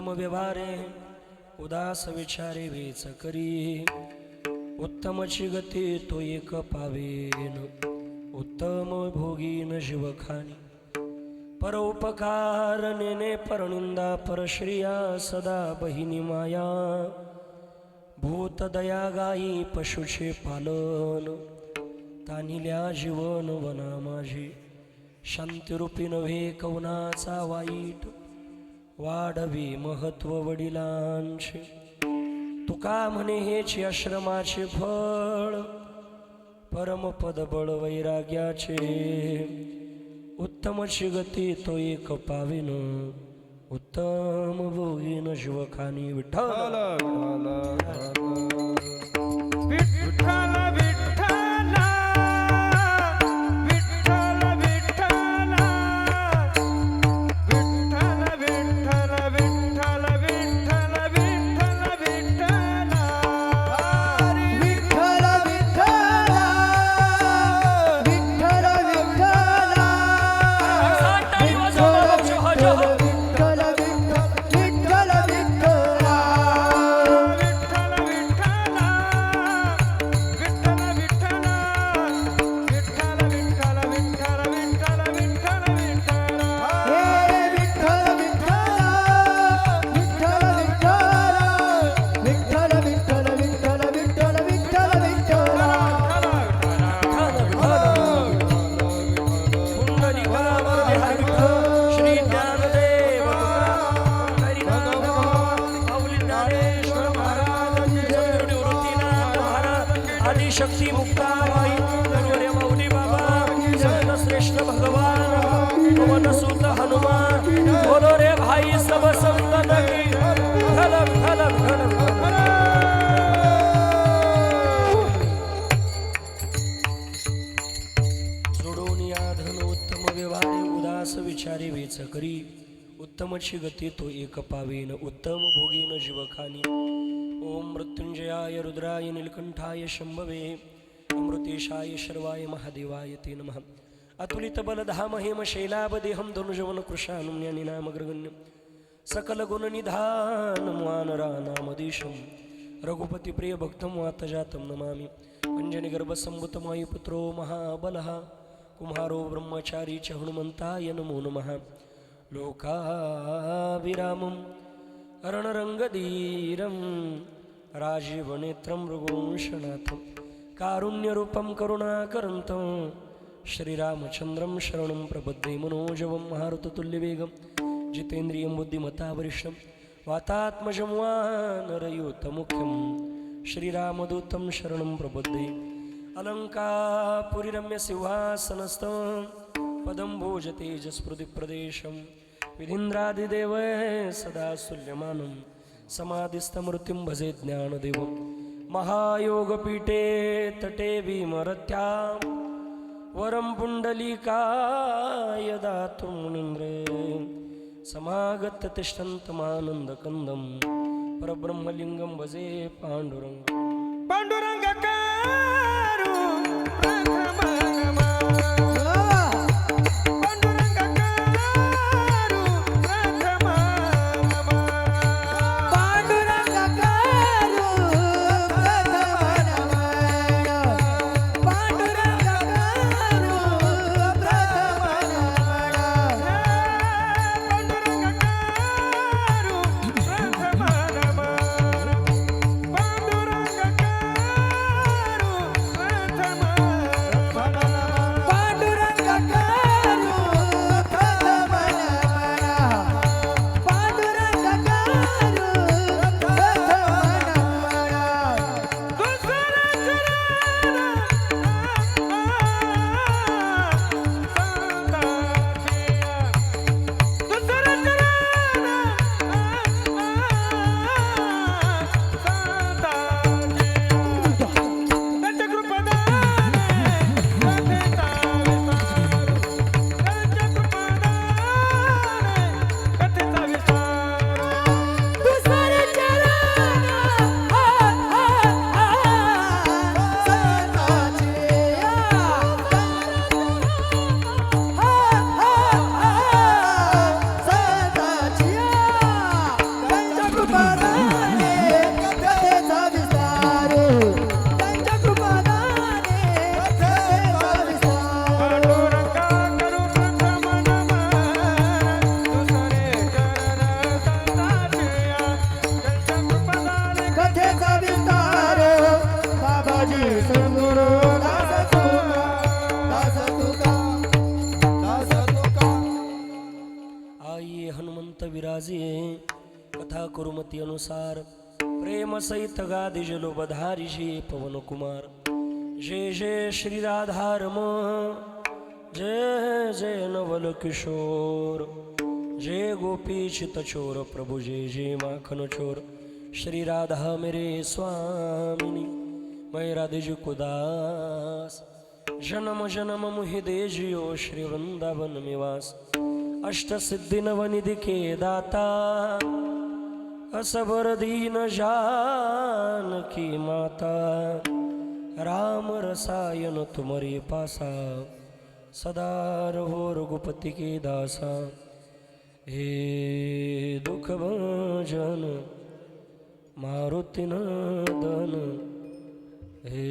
उत्तम व्यवहारे उदास विचारे वेच करी उत्तमची गती तो एक पावेन उत्तम भोगीन जीवखानी परोपकार नेने परनिंदा परश्रिया सदा बहिनी माया भूत दया गाई पशुचे पालन तानिल्या जीवन वना माझी शांतिरूपी नव्हे कवनाचा वाईट वाढवी महत्व वडिलांचे तुका म्हणे हेची आश्रमाचे फळ परमपद बळ वैराग्याचे उत्तमची गती तो एक पाविन उत्तम भोगीन जीवखानी विठ्ठल शक्ती मुक्ताबाई गुरुवर्य मौली बाबा संत श्रेष्ठ भगवान पवन सुत हनुमान बोलो रे भाई सब संतन की धलक धलक धलक जोडून या धन उत्तम व्यवहारे उदास विचारे वेच करी उत्तमची गती तो एक पावेन उत्तम भोगीन जीवखानी ओम मृत्युंजयाय रुद्राय नीलकंठाय शंभवे अमृतेशाय शर्वाय महादेवाय ते नमः अतुलित बलधाम हेम शैलाबदेहं धनुजवन कृशानुम्यनिनामग्रगण्यं सकल गुण निधान वानरानामधीशं रघुपति प्रिय भक्तं वातजातं नमामि अंजनी गर्भसंभूतमायुपुत्रो महाबलः कुम्हारो ब्रह्मचारी च हनुमन्ताय नमो नमः लोकाभिरामं रणरंगधीरं राजीवनेत्रं मृगोंशनाथं कारुण्यरूपं करुणाकरन्तं श्रीरामचन्द्रं शरणं प्रपद्ये मनोजवं मारुततुल्यवेगं जितेन्द्रियं बुद्धिमतावरिष्ठं वातात्मजं वानरयूतमुख्यं श्रीरामदूतं शरणं प्रपद्ये अलङ्कापुरीरम्यसिंहासनस्थं पदं भोजतेजस्मृतिप्रदेशं विधीन्द्रादिदेव सदा तुल्यमानं समाधिस्थमृत्युं भजे ज्ञानदेवं महायोगपीठे तटे भीमरत्यां वरं पुण्डलीकाय दातुं मुनीन्द्रे समागत्य तिष्ठन्तमानन्दकन्दं परब्रह्मलिङ्गं भजे पाण्डुरङ्गं पाण्डुरङ्गकारो पांडुरंग कथा कुरुमती अनुसार प्रेम सहित गादि जलो बधारी जी पवन कुमार जय जय श्री राधारम जय जय नवल किशोर जय गोपी चित चोर प्रभु जय जय माखन चोर श्री राधा मेरे स्वामिनी मैं राधे जी को दास जन्म जन्म मुहि दे जियो श्री वृंदावन निवास अष्ट सिद्धि नवनिधि के दाता असबर दीन जान की माता राम रसायन तुम्हारे पासा सदा रहो रघुपति के दासा हे दुख भंजन मारुति नंदन हे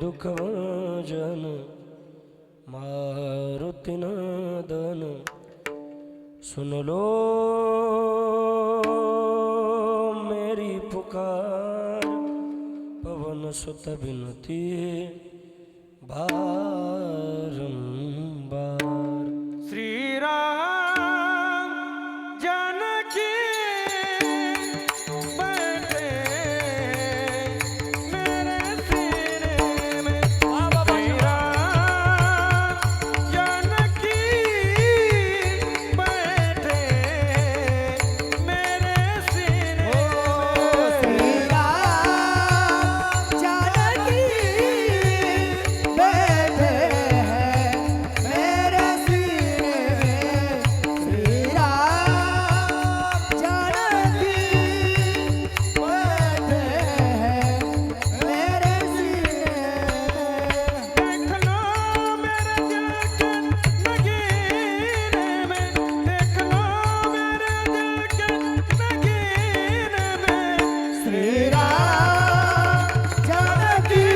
दुख भंजन मारुति नंदन सुन लो मेरी पुकार पवन सुत बिनती बारंबार श्री राम जानकी बैठे मेरे सीने में। श्री राम जानकी बैठे मेरे सीने में। श्री राम जानकी बैठे हैं मेरे सीने में। श्री राम जानकी बैठे हैं मेरे सीने में। देख लो मेरे दिल के नगीने में, देख लो मेरे दिल के नगीने में। श्री राम जानकी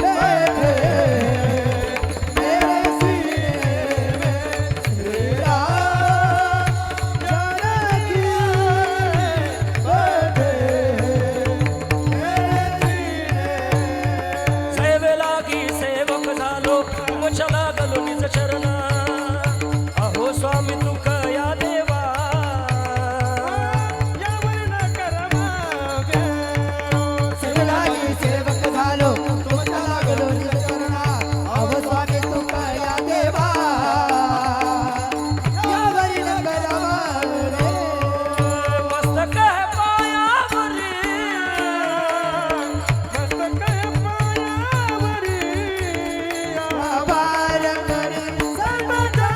बैठे मेरे सीने में। श्री राम जानकी बैठे मेरे सीने में। सेवेला की सेवक झालो चला गलो निज चरणा अहो स्वामी तुका या देवा यावर न करमावे सेवलागी सेवक झालो तुमचा लागलो निज चरणा अहो स्वामी तुका या देवा यावरी नगरावर रे मस्तक है पायावरी मस्तक पायावरी आभार करी सर्वदा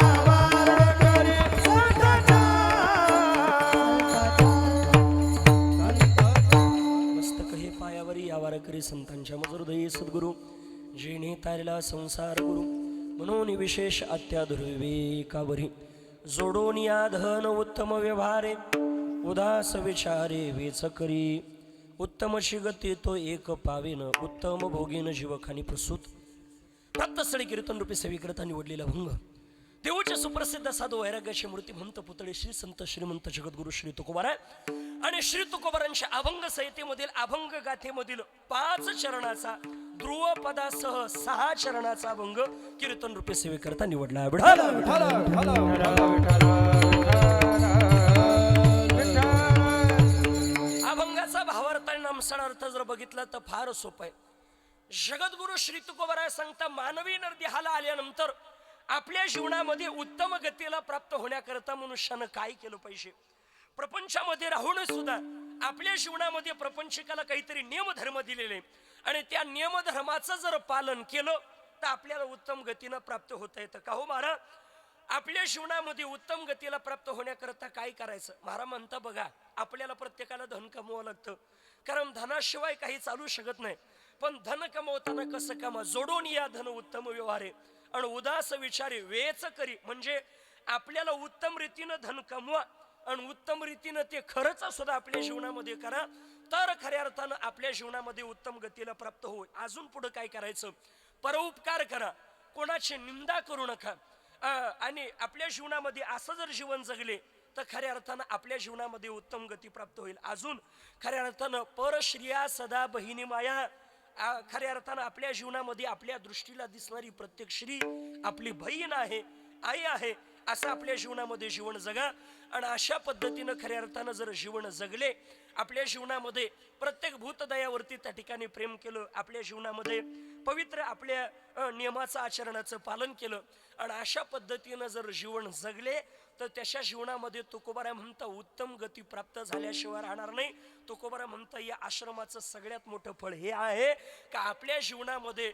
आभार करी सर्वदा मस्तक हे पायावरी यावार करी संतांच्या मजहृदयी सद्गुरु जेणे तारला संसार गुरु म्हणून विशेष अत्याधुर्विवेकावरी जोडून या धन उत्तम व्यवहारे उदास विचारे वेच करी उत्तम शिगती तो एक पावेन उत्तम भोगीन जीवखानी प्रसूत प्राप्तस्थळी कीर्तन रूपी सेविकरता निवडलेला भंग देऊचे सुप्रसिद्ध साधू वैराग्याची मूर्ती म्हणत पुतळे श्री संत श्रीमंत जगद्गुरु श्री तुकोबार आहे आणि श्री तुकोबारांच्या अभंग संहितेमधील अभंग गाथेमधील 5 चरणाचा ध्रुव पदासह 6 चरणाचा अभंग कीर्तन रूपी सेवेकरता निवडला आहे. विठ्ठल अभंगाचा भावार्थ आणि नामसार अर्थ जर बघितला तर फार सोपा आहे. जगद्गुरु श्री तुकोबाराय सांगता मानवी नरदेहाला आल्यानंतर आपल्या जीवनामध्ये उत्तम गतीला प्राप्त होण्याकरता मनुष्यानं काय केलं पाहिजे. प्रपंचामध्ये राहून सुद्धा आपल्या जीवनामध्ये प्रपंचिकाला काहीतरी नियमधर्म दिलेले आणि त्या नियमधर्माचं जर पालन केलं तर आपल्याला उत्तम गतीनं प्राप्त होता येतं. का हो महाराज, आपल्या जीवनामध्ये उत्तम गतीला प्राप्त होण्याकरता काय करायचं. महाराज म्हणता बघा, आपल्याला प्रत्येकाला धन कमवावं लागतं, कारण धनाशिवाय काही चालू शकत नाही. पण धन कमवताना कसं कमा, जोडून या धन उत्तम व्यवहारे आणि उदास विचारे वेच करी. म्हणजे आपल्याला उत्तम रीतीनं धन कमवा आणि उत्तम रीतीनं ते खरंच सुद्धा आपल्या जीवनामध्ये करा, तर खऱ्या अर्थानं आपल्या जीवनामध्ये उत्तम गतीला प्राप्त होईल. अजून पुढे काय करायचं, परोपकार करा, कोणाची निंदा करू नका. आणि आपल्या जीवनामध्ये असं जर जीवन जगले तर खऱ्या अर्थानं आपल्या जीवनामध्ये उत्तम गती प्राप्त होईल. अजून खऱ्या अर्थानं परश्रिया सदा बहिणी माया, खऱ्या अर्थानं आपल्या जीवनामध्ये आपल्या दृष्टीला दिसणारी प्रत्येक श्री आपली बहीण आहे, आई आहे. असं आपल्या जीवनामध्ये जीवन जगा. आणि अशा पद्धतीनं खऱ्या अर्थानं जर जीवन जगले, आपल्या जीवनामध्ये प्रत्येक भूतदयावरती त्या ठिकाणी प्रेम केलं, आपल्या जीवनामध्ये पवित्र आपल्या नियमाचं आचरणाचं पालन केलं आणि अशा पद्धतीनं जर जीवन जगले तर त्याच्या जीवनामध्ये तुकोबारा म्हणता उत्तम गती प्राप्त झाल्याशिवाय राहणार नाही. तुकोबारा म्हणता या आश्रमाचं सगळ्यात मोठं फळ हे आहे का आपल्या जीवनामध्ये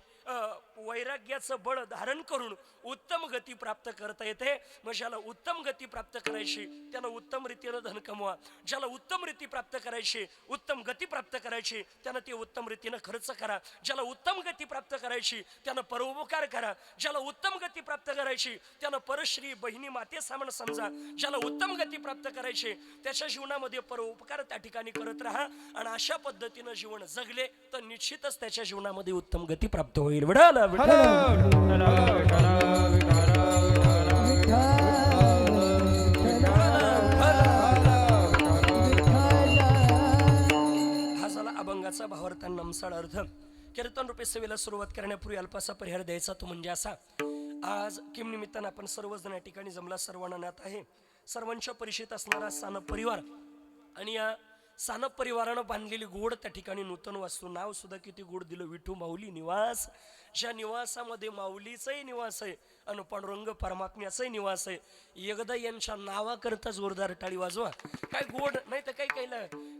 वैराग्याचं बळ धारण करून उत्तम गती प्राप्त करता येते. मग ज्याला उत्तम गती प्राप्त करायची त्यानं उत्तम रीतीनं धन कमवा, ज्याला उत्तम रीती प्राप्त करायची, उत्तम गती प्राप्त करायची त्यानं ते उत्तम रीतीनं खर्च करा, ज्याला उत्तम गती प्राप्त करायची त्यानं परोपकार करा, ज्याला उत्तम गती प्राप्त करायची त्यानं परश्री बहिणी माते सामान समजा, ज्याला उत्तम गती प्राप्त करायची त्याच्या जीवनामध्ये परोपकार त्या ठिकाणी करत राहा. आणि अशा पद्धतीनं जीवन जगले तर निश्चितच त्याच्या जीवनामध्ये उत्तम गती प्राप्त होईल. विठाला हा झाला अभंगाचा भावार्थ नमसाळ अर्थ. कीर्तन रूपे सेवेला सुरुवात करण्यापूर्वी अल्पासा परिहार द्यायचा तो म्हणजे असा. आज किम निमित्तानं आपण सर्वजण या ठिकाणी जमला, सर्वांना ज्ञात आहे, सर्वांच्या परिचित असणारा सानप परिवार आणि या सानप परिवारानं बांधलेली गोड त्या ठिकाणी नूतन वास्तू, नाव सुद्धा किती गोड दिलं, विठू माऊली निवास. ज्या निवासामध्ये माऊलीचाही निवास आहे आणि पांडुरंग परमात्म्याचाही निवास आहे. एकदा यांच्या नावाकरता जोरदार टाळी वाजवा. काय गोड नाही तर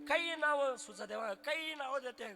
काही नाव सुचा देवा, काही नाव देते,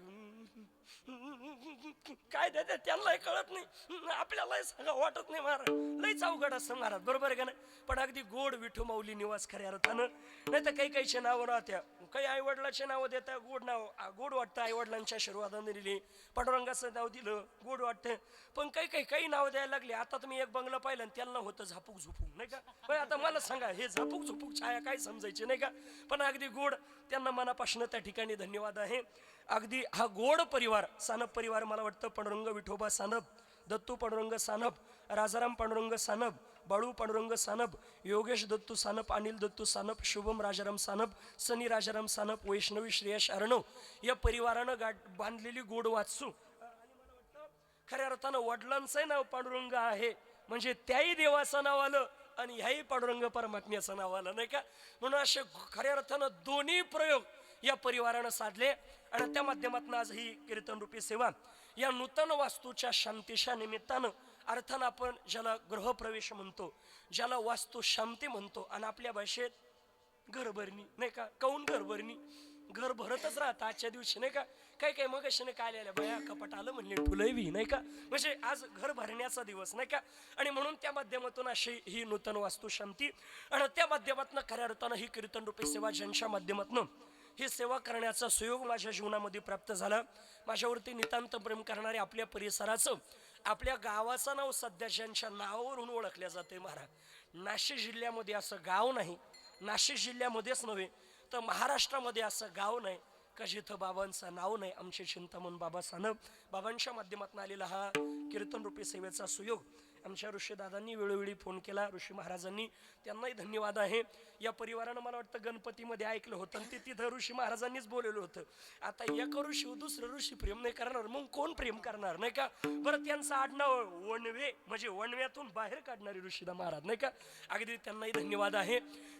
काय देते त्यांनाही कळत नाही, आपल्यालाही सांगा वाटत नाही महाराज, लईच अवघड असं महाराज, बरोबर आहे का नाही. पण अगदी गोड विठू माऊली निवास खऱ्या अर्थानं. नाही तर काहीचे नावं राहत्या, काही आई वडिलांचे नावं देतात, गोड नाव गोड वाटतं, आई वडिलांच्या आशीर्वादाने दिली, पांडुरंगाचं नाव दिलं गोड वाटतं. पण काही नाव द्यायला लागले. आता तुम्ही एक बंगला पाहिलं आणि त्यांना होतं झापूक झुपूक, नाही का. पण आता मला सांगा हे झापूक झुपूक छाया काय समजायची, नाही का. पण अगदी गोड, त्यांना मनापासून त्या ठिकाणी धन्यवाद आहे. अगदी हा गोड परिवार सानप परिवार, मला वाटतं पांडुरंग विठोबा सानप, दत्तू पांडुरंग सानप, राजाराम पांडुरंग सानप, बाळू पांडुरंग सानप, योगेश दत्तू सानप, अनिल दत्तू सानप, शुभम राजाराम सानप, सनी राजाराम सानप, वैष्णवी श्रेयश अर्णव या परिवारानं बांधलेली गोड वाचू. आणि मला वाटतं खऱ्या अर्थानं वडिलांचं नाव पांडुरंग आहे म्हणजे त्याही देवाचं नाव आलं आणि ह्याही पांडुरंग परमात्म्याचं नाव आलं, नाही का. म्हणून असे खऱ्या अर्थानं दोन्ही प्रयोग या परिवारानं साधले आणि त्या माध्यमातून आज ही कीर्तन रूपी सेवा या नूतन वास्तूच्या शांतीच्या निमित्तानं अर्थानं आपण ज्याला गृहप्रवेश म्हणतो, ज्याला वास्तू शांती म्हणतो आणि आपल्या भाषेत घरभरणी, नाही का. काऊन घरभरणी, घर भरतच राहतं आजच्या दिवशी, नाही का. काही मग अशी नाही काय आल्या बया कपाट आलं म्हणले फुलंही, नाही का. म्हणजे आज घर भरण्याचा दिवस, नाही का. आणि म्हणून त्या माध्यमातून अशी ही नूतन वास्तू शांती आणि त्या माध्यमातून खऱ्या अर्थानं ही कीर्तन रूपी सेवा ज्यांच्या माध्यमातून ही सेवा करण्याचा सुयोग माझ्या जीवनामध्ये प्राप्त झाला. माझ्यावरती नितांत प्रेम करणारे आपल्या परिसराचं, आपल्या गावाचं नाव सध्या ज्यांच्या नावावरून ओळखल्या जाते महाराज. नाशिक जिल्ह्यामध्ये असं गाव नाही, नाशिक जिल्ह्यामध्येच नव्हे तर महाराष्ट्रामध्ये असं गाव नाही का जिथं बाबांचं नाव नाही. आमचे चिंतामण बाबा सानप, बाबांच्या माध्यमातून आलेला हा कीर्तन रूपी सेवेचा सुयोग आमच्या ऋषीदादांनी वेळोवेळी फोन केला, ऋषी महाराजांनी, त्यांनाही धन्यवाद आहे. या परिवारानं मला वाटतं गणपतीमध्ये ऐकलं होतं आणि ते तिथं ऋषी महाराजांनीच बोललेलं होतं. आता एक ऋषी दुसरं ऋषी प्रेम नाही करणार मग कोण प्रेम करणार, नाही का. बरं त्यांचं आडनाव वणवे म्हणजे वणव्यातून बाहेर काढणारे ऋषीदा महाराज, नाही का. अगदी त्यांनाही धन्यवाद आहे.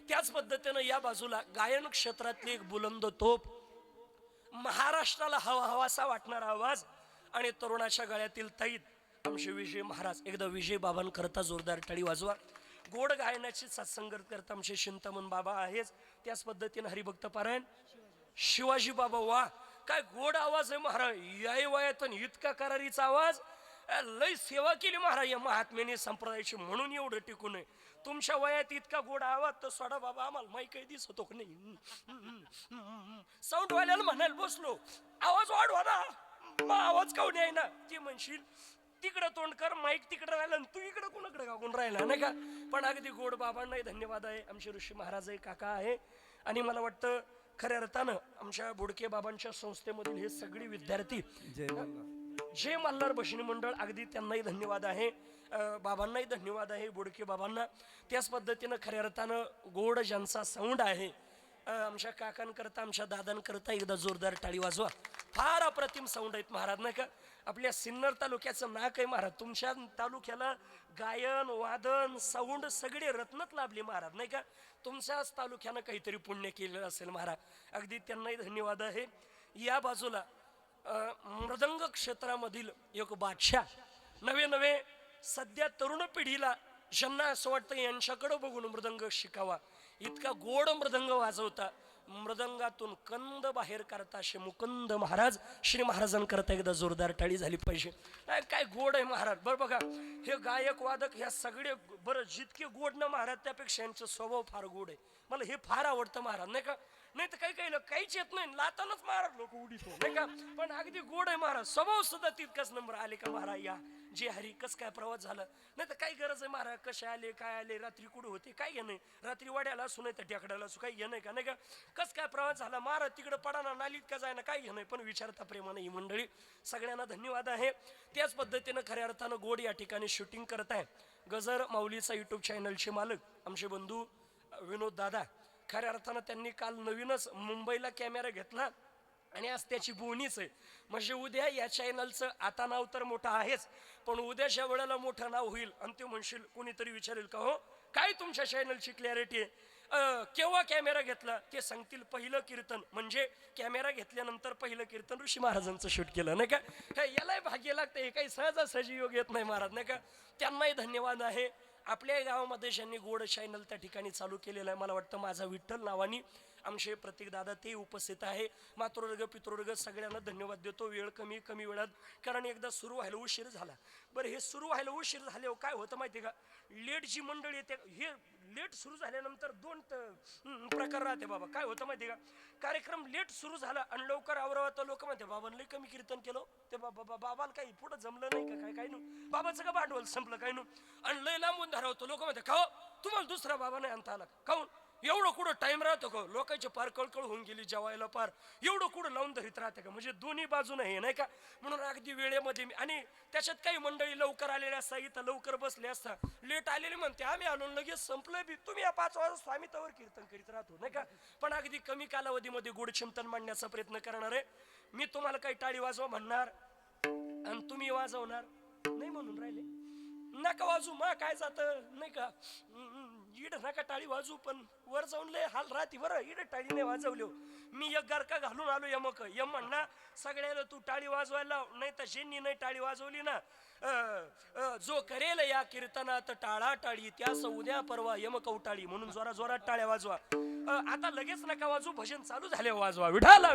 त्याच पद्धतीनं या बाजूला गायन क्षेत्रातली एक बुलंद तोप, महाराष्ट्राला हवासा वाटणारा आवाज आणि तरुणाच्या गळ्यातील तैत आमचे विजय महाराज. एकदा विजय बाबांकरता जोरदार टाळी वाजवा. गोड गायनाची सत्संगत करता आमचे चिंतामण बाबा आहेच. त्याच पद्धतीने हरिभक्त पारायण शिवाजी बाबा, वा काय गोड आवाज आहे महाराज. याही वयातून इतका करारीचा आवाज, लय सेवा केली महाराज या महात्म्याने संप्रदायाची, म्हणून एवढं टिकून आहे. तुमच्या वयात इतका गोड आवाज तर सोडा बाबा, आम्हाला माहीत काही दिसतो का नाही. साऊंड वाल्याला म्हणायला बसलो आवाज वाढवा ना, मग आवाज काऊन आहे ना. ती म्हणशील तिकडं तोंड कर, माईक तिकडं राहिला तू इकडं कुणाकडे काकून राहिला, नाही का. पण अगदी गोड बाबांनाही धन्यवाद आहे. आमचे ऋषी महाराज आहे, काका आहे. आणि मला वाटतं खऱ्या अर्थानं आमच्या बोडके बाबांच्या संस्थेमधील हे सगळे विद्यार्थी, जय मल्हार भजनी मंडळ, अगदी त्यांनाही धन्यवाद आहे. बाबांनाही धन्यवाद आहे, बोडके बाबांना. त्याच पद्धतीनं खऱ्या अर्थानं गोड ज्यांचा साऊंड आहे, आमच्या काकांकरता, आमच्या दादांकरता एकदा जोरदार टाळी वाजवा. फार अप्रतिम साऊंड आहेत महाराज, नाही का. आपल्या सिन्नर तालुक्याचं नाक आहे महाराज. तुमच्या तालुक्याला गायन वादन साऊंड सगळे रत्नच लाभले महाराज, नाही का? तुमच्याच तालुक्यानं काहीतरी पुण्य केलं असेल महाराज. अगदी त्यांनाही धन्यवाद आहे. या बाजूला मृदंग क्षेत्रामधील एक बादशाह, नवे नवे सध्या तरुण पिढीला ज्यांना असं वाटतं यांच्याकडं बघून मृदंग शिकावा, इतका गोड मृदंग वाजवता, मृदंगातून कंद बाहेर काढता असे मुकुंद महाराज. श्री महाराजांकरता एकदा जोरदार टाळी झाली पाहिजे. काय गोड आहे महाराज. बरं बघा, हे गायक वादक ह्या सगळे बरं जितके गोड ना महाराज, त्यापेक्षा यांचा स्वभाव फार गोड आहे. मला हे फार आवडतं महाराज, नाही का? नाही तर काही काहीच येत नाही, लातानच महाराज लोक उडीतो, नाही का? पण अगदी गोड आहे महाराज. स्वभाव सुद्धा तितकाच नंबर. आले का महाराज? या जे हरी, कस काय प्रवास झाला? नाही तर काही गरज आहे महाराज, कसे आले, काय आले, रात्री कुठे होते, काय घे नाही, रात्री वाड्याला असू नाही तर टेकड्याला असू, काही घे नाही का, नाही का? कस काय प्रवास झाला महाराज, तिकडे पडाना नालीत का जायना, काय घे नाही, पण विचारता प्रेमाने ही मंडळी. सगळ्यांना धन्यवाद आहे. त्याच पद्धतीनं खऱ्या अर्थानं गोड या ठिकाणी शूटिंग करत आहे. गजर माऊलीचा युट्यूब चॅनलचे मालक आमचे बंधू विनोद दादा. खऱ्या अर्थानं त्यांनी काल नवीनच मुंबईला कॅमेरा घेतला आणि आज त्याची बोनीच आहे. म्हणजे उद्या या चॅनलचं आता नाव तर मोठं आहेच, पण उद्याच्या वेळेला मोठं नाव होईल आणि ते म्हणशील, कोणीतरी विचारेल का हो काय तुमच्या चॅनलची क्लॅरिटी आहे, केव्हा कॅमेरा घेतला, ते सांगतील पहिलं कीर्तन. म्हणजे कॅमेरा घेतल्यानंतर पहिलं कीर्तन ऋषी महाराजांचं शूट केलं, नाही का? यालाही भाग्य लागतं, हे काही सहजासहजी योग येत नाही महाराज, नाही का? त्यांनाही धन्यवाद आहे. आपल्या गावामध्ये ज्यांनी गोड चॅनल त्या ठिकाणी चालू केलेलं आहे, मला वाटतं माझा विठ्ठल नावानी आमचे प्रतीक दादा ते उपस्थित आहे. मातृवर्ग पितृवर्ग सगळ्यांना धन्यवाद देतो. वेळ कमी वेळात, कारण एकदा सुरू व्हायला उशीर झाला. बरं, हे सुरू व्हायला उशीर झाल्यावर काय होतं माहिती का? लेट जी मंडळी येते, हे लेट सुरू झाल्यानंतर दोन प्रकार राहते बाबा. काय होतं माहिती का? कार्यक्रम लेट सुरू झाला आणि लवकर आवरावा तर लोक म्हणते बाबांना लई कमी कीर्तन केलं, ते बाबाला काही पुढं जमलं नाही का, काय नु बाबाचं का भांडवल संपलं, काय नु, आणि लय लांबून धारावतो. लोक म्हणते का तुम्हाला दुसरा बाबा नाही आणता आला, काऊन एवढं कुठं टाइम राहतो का? लोकांची पार कळकळ होऊन गेली जेवायला, पार एवढं कुठं लावून धरीत राहते का? म्हणजे दोन्ही बाजून हे, नाही का? म्हणून अगदी वेळेमध्ये आणि त्याच्यात काही मंडळी लवकर आलेले असता, इथं लवकर बसले असता, लेट आलेले म्हणते आम्ही आलो लगेच संपलं बी, तुम्ही या 5 वाजता आम्ही तवर कीर्तन करीत राहतो, नाही का? पण अगदी कमी कालावधीमध्ये गोड चिंतन मांडण्याचा प्रयत्न करणार आहे मी. तुम्हाला काही टाळी वाजवा म्हणणार आणि तुम्ही वाजवणार नाही म्हणून राहिले, नका वाजू, मा काय जात, नाही का? इड नका टाळी वाजू, पण वर जाऊन लय हाल राहते बरं. इड टाळी नाही वाजवलो मी, एक गारका घालून आलो यमक. यम म्हणला सगळ्याला तू टाळी वाजवायला, नाही तर ज्यांनी नाही टाळी वाजवली ना, जो करेल या कीर्तनात टाळा टाळी, त्यास उद्या परवा यम कवटाळी. म्हणून जोरा जोरात टाळ्या वाजवा. आता लगेच नका वाजू, भजन चालू झाले वाजवा. विठाला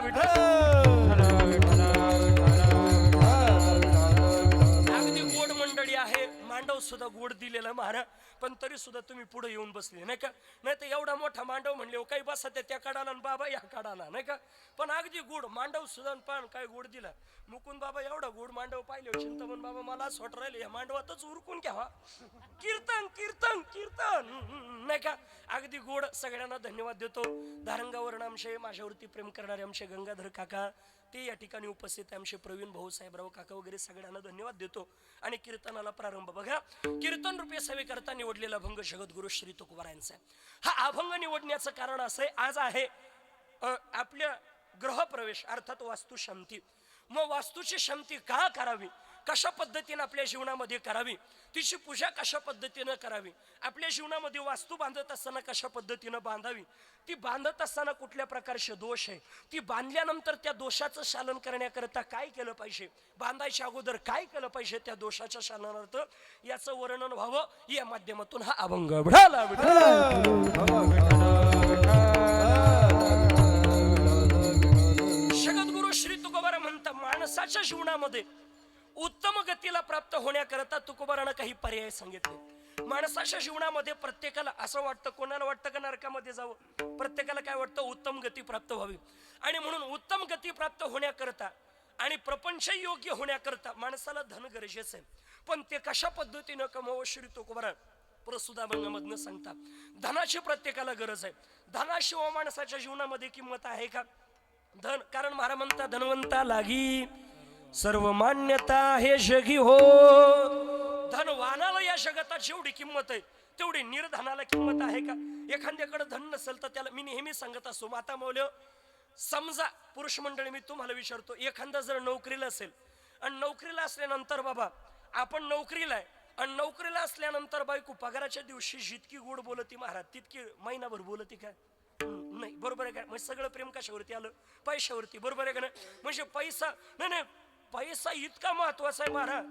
अगदी गोड मंडळी आहे. मांडव सुद्धा गोड दिलेला महाराज, पण तरी सुद्धा तुम्ही पुढे येऊन बसले, नाही का? नाही तर एवढा मोठा मांडव म्हणले काही बसत त्या काढाला आणि बाबा या काढाला, नाही का? पण अगदी गोड मांडव सुद्धा पान काय गोड दिला. मुकुंद बाबा एवढा गोड मांडव पाहिले, चिंतामण बाबा मला असं वाटत राहिले या मांडवातच उरकून घ्यावा, कीर्तन कीर्तन कीर्तन, नाही का? अगदी गोड. सगळ्यांना धन्यवाद देतो. धारंगावरून आमचे माझ्यावरती प्रेम करणारे आमचे गंगाधर काका ते या ठिकाणी उपस्थित आहे. आमचे प्रवीण भाऊ साहेबराव काका वगैरे सगळ्यांना धन्यवाद देतो. आणि कीर्तनाला प्रारंभ बघा. कीर्तन रूपे सेवेकरता निवडलेला अभंग जगद्गुरु श्री तुकोबारायांचा. हा अभंग निवडण्याचं कारण असं आहे, आज आहे आपल्या गृहप्रवेश अर्थात वास्तू शांती. मग वास्तूची शांती का करावी, कशा पद्धतीने आपल्या जीवनामध्ये करावी, तिची पूजा कशा पद्धतीनं करावी, आपल्या जीवनामध्ये वास्तू बांधत असताना कशा पद्धतीनं बांधावी, ती बांधत असताना कुठल्या प्रकारचे दोष आहे, ती बांधल्यानंतर त्या दोषाचं शालन करण्याकरता काय केलं पाहिजे, बांधायच्या अगोदर काय केलं पाहिजे त्या दोषाच्या शालनार्थ, याचं वर्णन व्हावं या माध्यमातून हा अभंग. जगद्गुरु श्री तुकोबाराय म्हणतात, माणसाच्या जीवनामध्ये उत्तम गतीला प्राप्त होण्याकरता तुकोबारानं काही पर्याय सांगितले. माणसाच्या जीवनामध्ये प्रत्येकाला असं वाटतं, कोणाला वाटतं का नरकामध्ये जावं, प्रत्येकाला काय वाटतं, उत्तम गती प्राप्त व्हावी. आणि म्हणून उत्तम गती प्राप्त होण्याकरता आणि प्रपंच योग्य होण्याकरता माणसाला धन गरजेचं आहे. पण ते कशा पद्धतीनं कमावं श्री तुकोबाराय प्रस्तुत अभंगामधनं सांगतात. धनाची प्रत्येकाला गरज आहे. धनाशिवाय माणसाच्या जीवनामध्ये किंमत आहे का? धन, कारण महाराज म्हणता धनवंता लागी सर्व मान्यता हे जगी हो. धनवानाला या जगतात जेवढी किंमत आहे तेवढी निर्धनाला किंमत आहे का? एखाद्याकडे धन नसेल तर त्याला, मी नेहमी सांगत असतो माता मौल्य, समजा पुरुष मंडळी मी तुम्हाला विचारतो, एखादा जर नोकरीला असेल आणि नोकरीला असल्यानंतर बाबा आपण नोकरीला आहे आणि नोकरीला असल्यानंतर बायको पगाराच्या दिवशी जितकी गोड बोलती महाराज तितकी महिनाभर बोलती काय नाही, बरोबर आहे का? म्हणजे सगळं प्रेम कशावरती आलं? पैशावरती, बरोबर आहे का नाही? म्हणजे पैसा नाही नाही, पैसा इतका महत्वाचा आहे महाराज.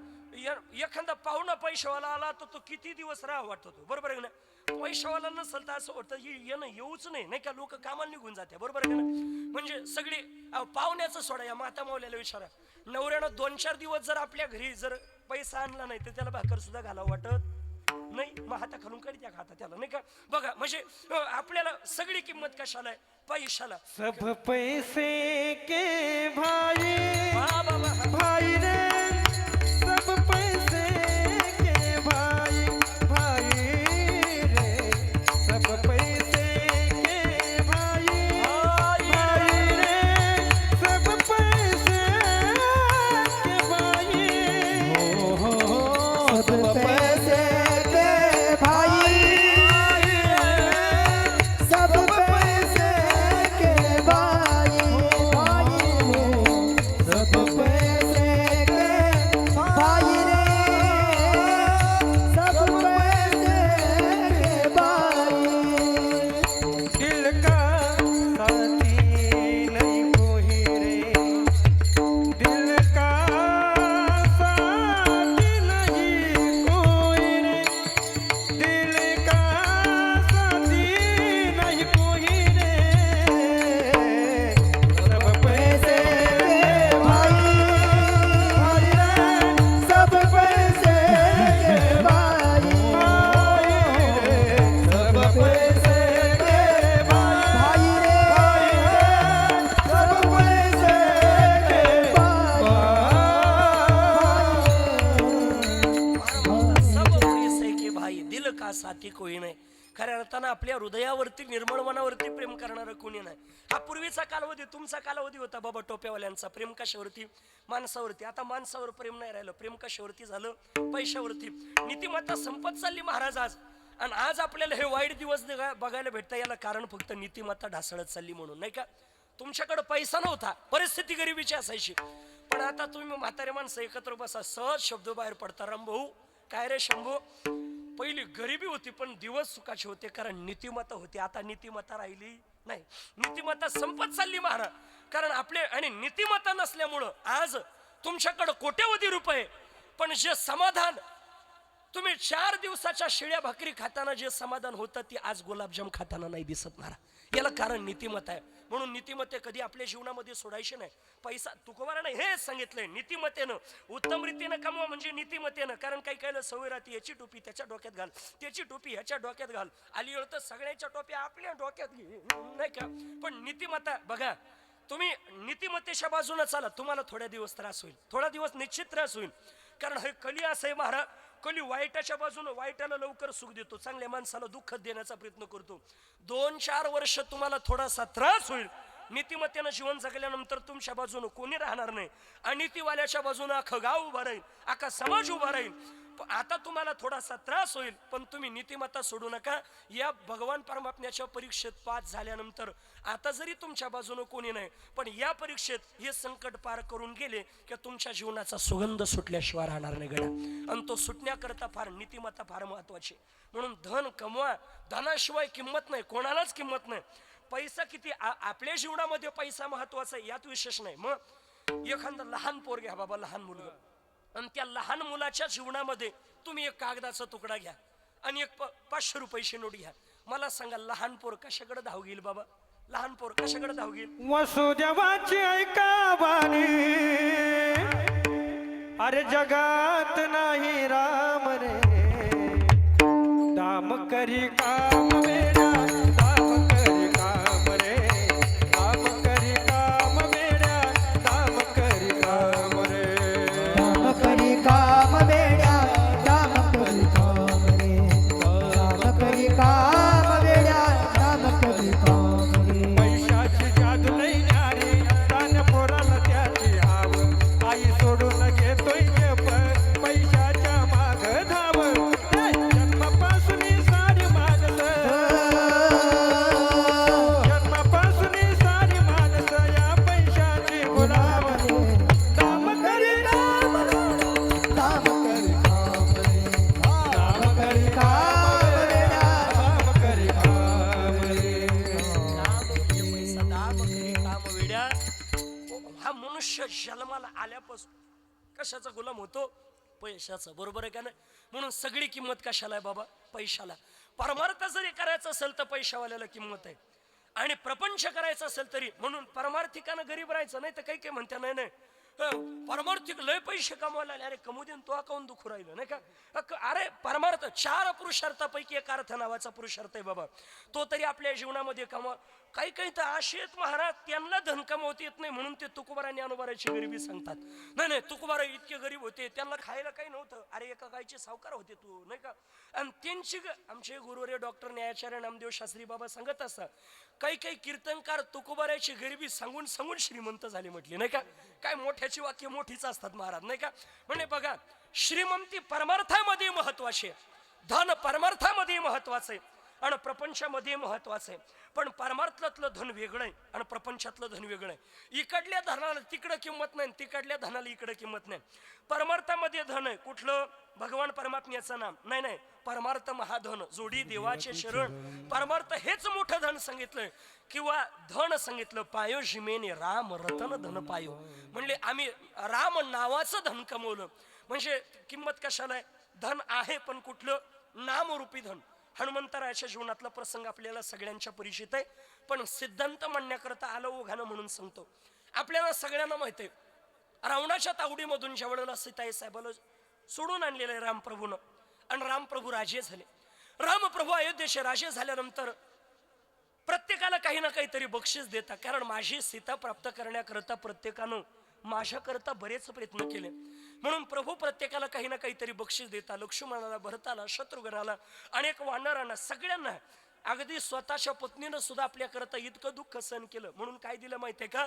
एखादा पाहुणा पैशावाला आला तर तो किती दिवस राहा वाटतो, बरोबर आहे का नाही? पैशावाला नसेल तर असं वाटतं येणं येऊच नाही का, लोक कामाला निघून जाते, बरोबर आहे का नाही? म्हणजे सगळी पाहुण्याचं सोडा, या माता मावल्याला विचारा, नवऱ्यानं 2-4 दिवस जर आपल्या घरी जर पैसा आणला नाही तर त्याला भाकर सुद्धा घालावं वाटत नाही, मग हाता खालून करी त्या खाता त्याला, नाही का? बघा म्हणजे आपल्याला सगळी किंमत कशाला आहे? पैशाला. सब पैसे के भाई हा बाबा, भाई रे, सब पैसे के भाई भाई रे, सब पैसे के भाई भाई रे, सब पैसे के भाई. सब पैसे के भाई, सब पैसे के भाई भाई रे, सब पैसे के भाई रे, सब पैसे के भाई. दिल का साथी नहीं कोई रे, दिल का साथी नहीं कोई रे, दिल का साथी नहीं कोई रे, सब पैसे के भाई भाई रे, सब पैसे के भाई सब पैसे के भाई रे, सब पैसे के सब पैसे के भाई, दिल का साथी कोणी नाही. खऱ्या अर्थानं आपल्या हृदयावरती निर्मळ मनावरती प्रेम करणारं कोणी नाही. हा पूर्वीचा कालावधी, तुमचा कालावधी होता बाबा टोप्यावाल्यांचा. प्रेम कशावरती? माणसावरती. आता माणसावर प्रेम नाही राहिलं, प्रेम कशावरती झालं? पैशावरती. नीतिमत्ता संपत चालली महाराज आज. आणि आज आपल्याला हे वाईट दिवस बघायला भेटतं, याला कारण फक्त नीतिमत्ता ढासळत चालली म्हणून, नाही का? तुमच्याकडे पैसा नव्हता, परिस्थिती गरिबीची असायची, पण आता तुम्ही म्हातारे माणसं एकत्र बसा, सहज शब्द बाहेर पडता. रामभाऊ काय रे शंभू, पहिली गरिबी होती पण दिवस सुखाचे होते, कारण नीतिमत्ता होती. आता नीतिमत्ता राहिली नाही, नीतिमत्ता संपत चालली महाराज. कारण आपले आणि नीतिमत्ता नसल्यामुळं आज तुमच्याकडे कोट्यवधी रुपये, पण जे समाधान तुम्ही 4 दिवसाच्या शिळ्या भाकरी खाताना जे समाधान होतं ते आज गुलाबजाम खाताना नाही दिसत महाराज. याला कारण नीतिमत्ता आहे. म्हणून नीतिमत्ता कधी आपल्या जीवनामध्ये सोडायची नाही. पैसा तुकोबाराने हेच सांगितलंय, नीतिमत्तेनं उत्तम रीतीनं कमवा, म्हणजे नीतिमत्तेनं. कारण काही काही सवय राहते, याची टोपी त्याच्या डोक्यात घाल, त्याची टोपी ह्याच्या डोक्यात घाल, आली वेळ तर सगळ्याच्या टोप्या आपल्या डोक्यात घे, नाही का? पण नीतिमत्ता बघा, तुम्ही नीतिमत्तेच्या बाजूने चाला, तुम्हाला थोड्या दिवस त्रास होईल, थोडा दिवस निश्चित त्रास होईल. कारण हे कली असं आहे महाराज, कली वाईटाच्या बाजूने, वाईटाला लवकर सुख देतो, चांगल्या माणसाला दुःख देण्याचा प्रयत्न करतो. 2-4 वर्ष तुम्हाला थोडासा त्रास होईल. नीतिमत्तेनं जीवन जगल्यानंतर तुमच्या बाजूने कोणी राहणार नाही. अनीतिवाल्याच्या बाजूने अख्खं गाव उभा राहील, अख्खा समाज उभा राहील. आता तुम्हाला थोडासा त्रास होईल, पण तुम्ही नीतिमत्ता सोडू नका. या भगवान परमात्म्याच्या परीक्षेत पास झाल्यानंतर आता जरी तुमच्या बाजूने कोणी नाही, पण या परीक्षेत हे संकट पार करून गेले की तुमच्या जीवनाचा सुगंध सुटल्याशिवाय राहणार नाही गड्या. आणि तो सुटण्याकरता फार नीतिमत्ता फार महत्वाची. म्हणून धन कमवा, धनाशिवाय किंमत नाही, कोणालाच किंमत नाही. पैसा किती आपल्या जीवनामध्ये पैसा महत्वाचा आहे यात विशेष नाही. मग एखादं लहान पोर घ्या बाबा, लहान मुलगा, आणि त्या लहान मुलाच्या जीवनामध्ये तुम्ही एक कागदाचा तुकडा घ्या आणि एक 500 रुपयाची नोट घ्या. मला सांगा, लहान पोर कशाकडे धाव घेईल बाबा? लहान पोर कशाकडे धाव घेईल? वसुदेवाची ऐका बाणी, अरे जगात नाही राम रे, दाम करी काम वेडा, दाम करी काम रे, दाम करी काम वेडा, दाम करी काम रे, दाम करी काम वेड्या, दाम करी काम रे, दाम करी काम वेड्या, दाम करी काम रे. पैशाची जादू लई न्यारी, दान पोराला त्याची हाव, आई सोडून घेतोय जप, पैशाच्या माग धाव, जन्मापासून सारी मागलं जन्माला आल्यापासून कशाचा गुलाम होतो? पैशाचा. बरोबर आहे का नाही? म्हणून सगळी किंमत कशाला आहे बाबा? पैशाला. परमार्थ जरी करायचं असेल तर पैशावाल्याला किंमत आहे, आणि प्रपंच करायचं असेल तरी. म्हणून परमार्थिकानं गरीब राहायचं नाही. तर काही काही म्हणत्या नाही नाही परमार्थिक लय पैसे कमवायला आले. अरे कमू दे, तो अकाउंट दुखू राहिलं नाही का? अरे परमार्थ 4 पुरुषार्थापैकी एक अर्थ नावाचा पुरुषार्थ आहे बाबा, तो तरी आपल्या जीवनामध्ये कमवा. काही काही तर असे आहेत महाराज, त्यांना धन कमवता येत नाही म्हणून ते तुकोबारा ज्ञानोबाराची गरिबी सांगतात. नाही नाही तुकोबारा इतके गरीब होते, त्यांना खायला काही नव्हतं. अरे एका गायचे सावकार होते तू नाही का? आणि त्यांची आमचे गुरुवर्य डॉक्टर न्यायाचार्य नामदेव शास्त्री बाबा सांगत असतात, काही काही कीर्तनकार तुकोबाराची गरिबी सांगून सांगून श्रीमंत झाले म्हटले नाही का? काय मोठ्याची वाक्य मोठीच असतात महाराज नाही का? म्हणजे बघा, श्रीमंती परमार्थामध्ये महत्वाची आहे, धन परमार्थामध्ये महत्वाचं आहे आणि प्रपंचामध्ये महत्वाचं आहे. पण परमार्थातलं धन वेगळं आहे आणि प्रपंचातलं धन वेगळं आहे. इकडल्या धनाला तिकडं किंमत नाही, तिकडल्या धनाला इकडं किंमत नाही. परमार्थामध्ये धन आहे कुठलं? भगवान परमात्म्याचं नाम. नाही नाही, परमार्थ महाधन, जोडी देवाचे शरण. परमार्थ हेच मोठं धन सांगितलंय, किंवा धन सांगितलं. पायो जिमेने राम रतन धन पायो, म्हणले आम्ही राम नावाचं धन कमवलं. म्हणजे किंमत कशाला आहे? धन आहे पण कुठलं? नामरूपी धन. हनुमंतरायाच्या जीवनातला प्रसंग आपल्याला सगळ्यांच्या परिचित आहे, पण सिद्धांत म्हणण्याकरता आलं ओघानं म्हणून सांगतो. आपल्याला सगळ्यांना माहिती आहे, रावणाच्या तावडीमधून ज्या वेळेला सीताई साहेबाला सोडून आणलेलं आहे रामप्रभूनं, आणि रामप्रभू राजे झाले. रामप्रभू अयोध्येचे राजे झाल्यानंतर प्रत्येकाला काही ना काहीतरी बक्षीस देतात, कारण माझी सीता प्राप्त करण्याकरता प्रत्येकानं माझ्याकरता बरेच प्रयत्न केले. म्हणून प्रभू प्रत्येकाला काही ना काहीतरी बक्षीस देतात. लक्ष्मणाला, भरताला, शत्रुघ्नाला, अनेक वानरांना, सगळ्यांना. अगदी स्वतःच्या पत्नीनं सुद्धा आपल्याकरता इतकं दुःख सहन केलं. म्हणून काय दिलं माहितीये का?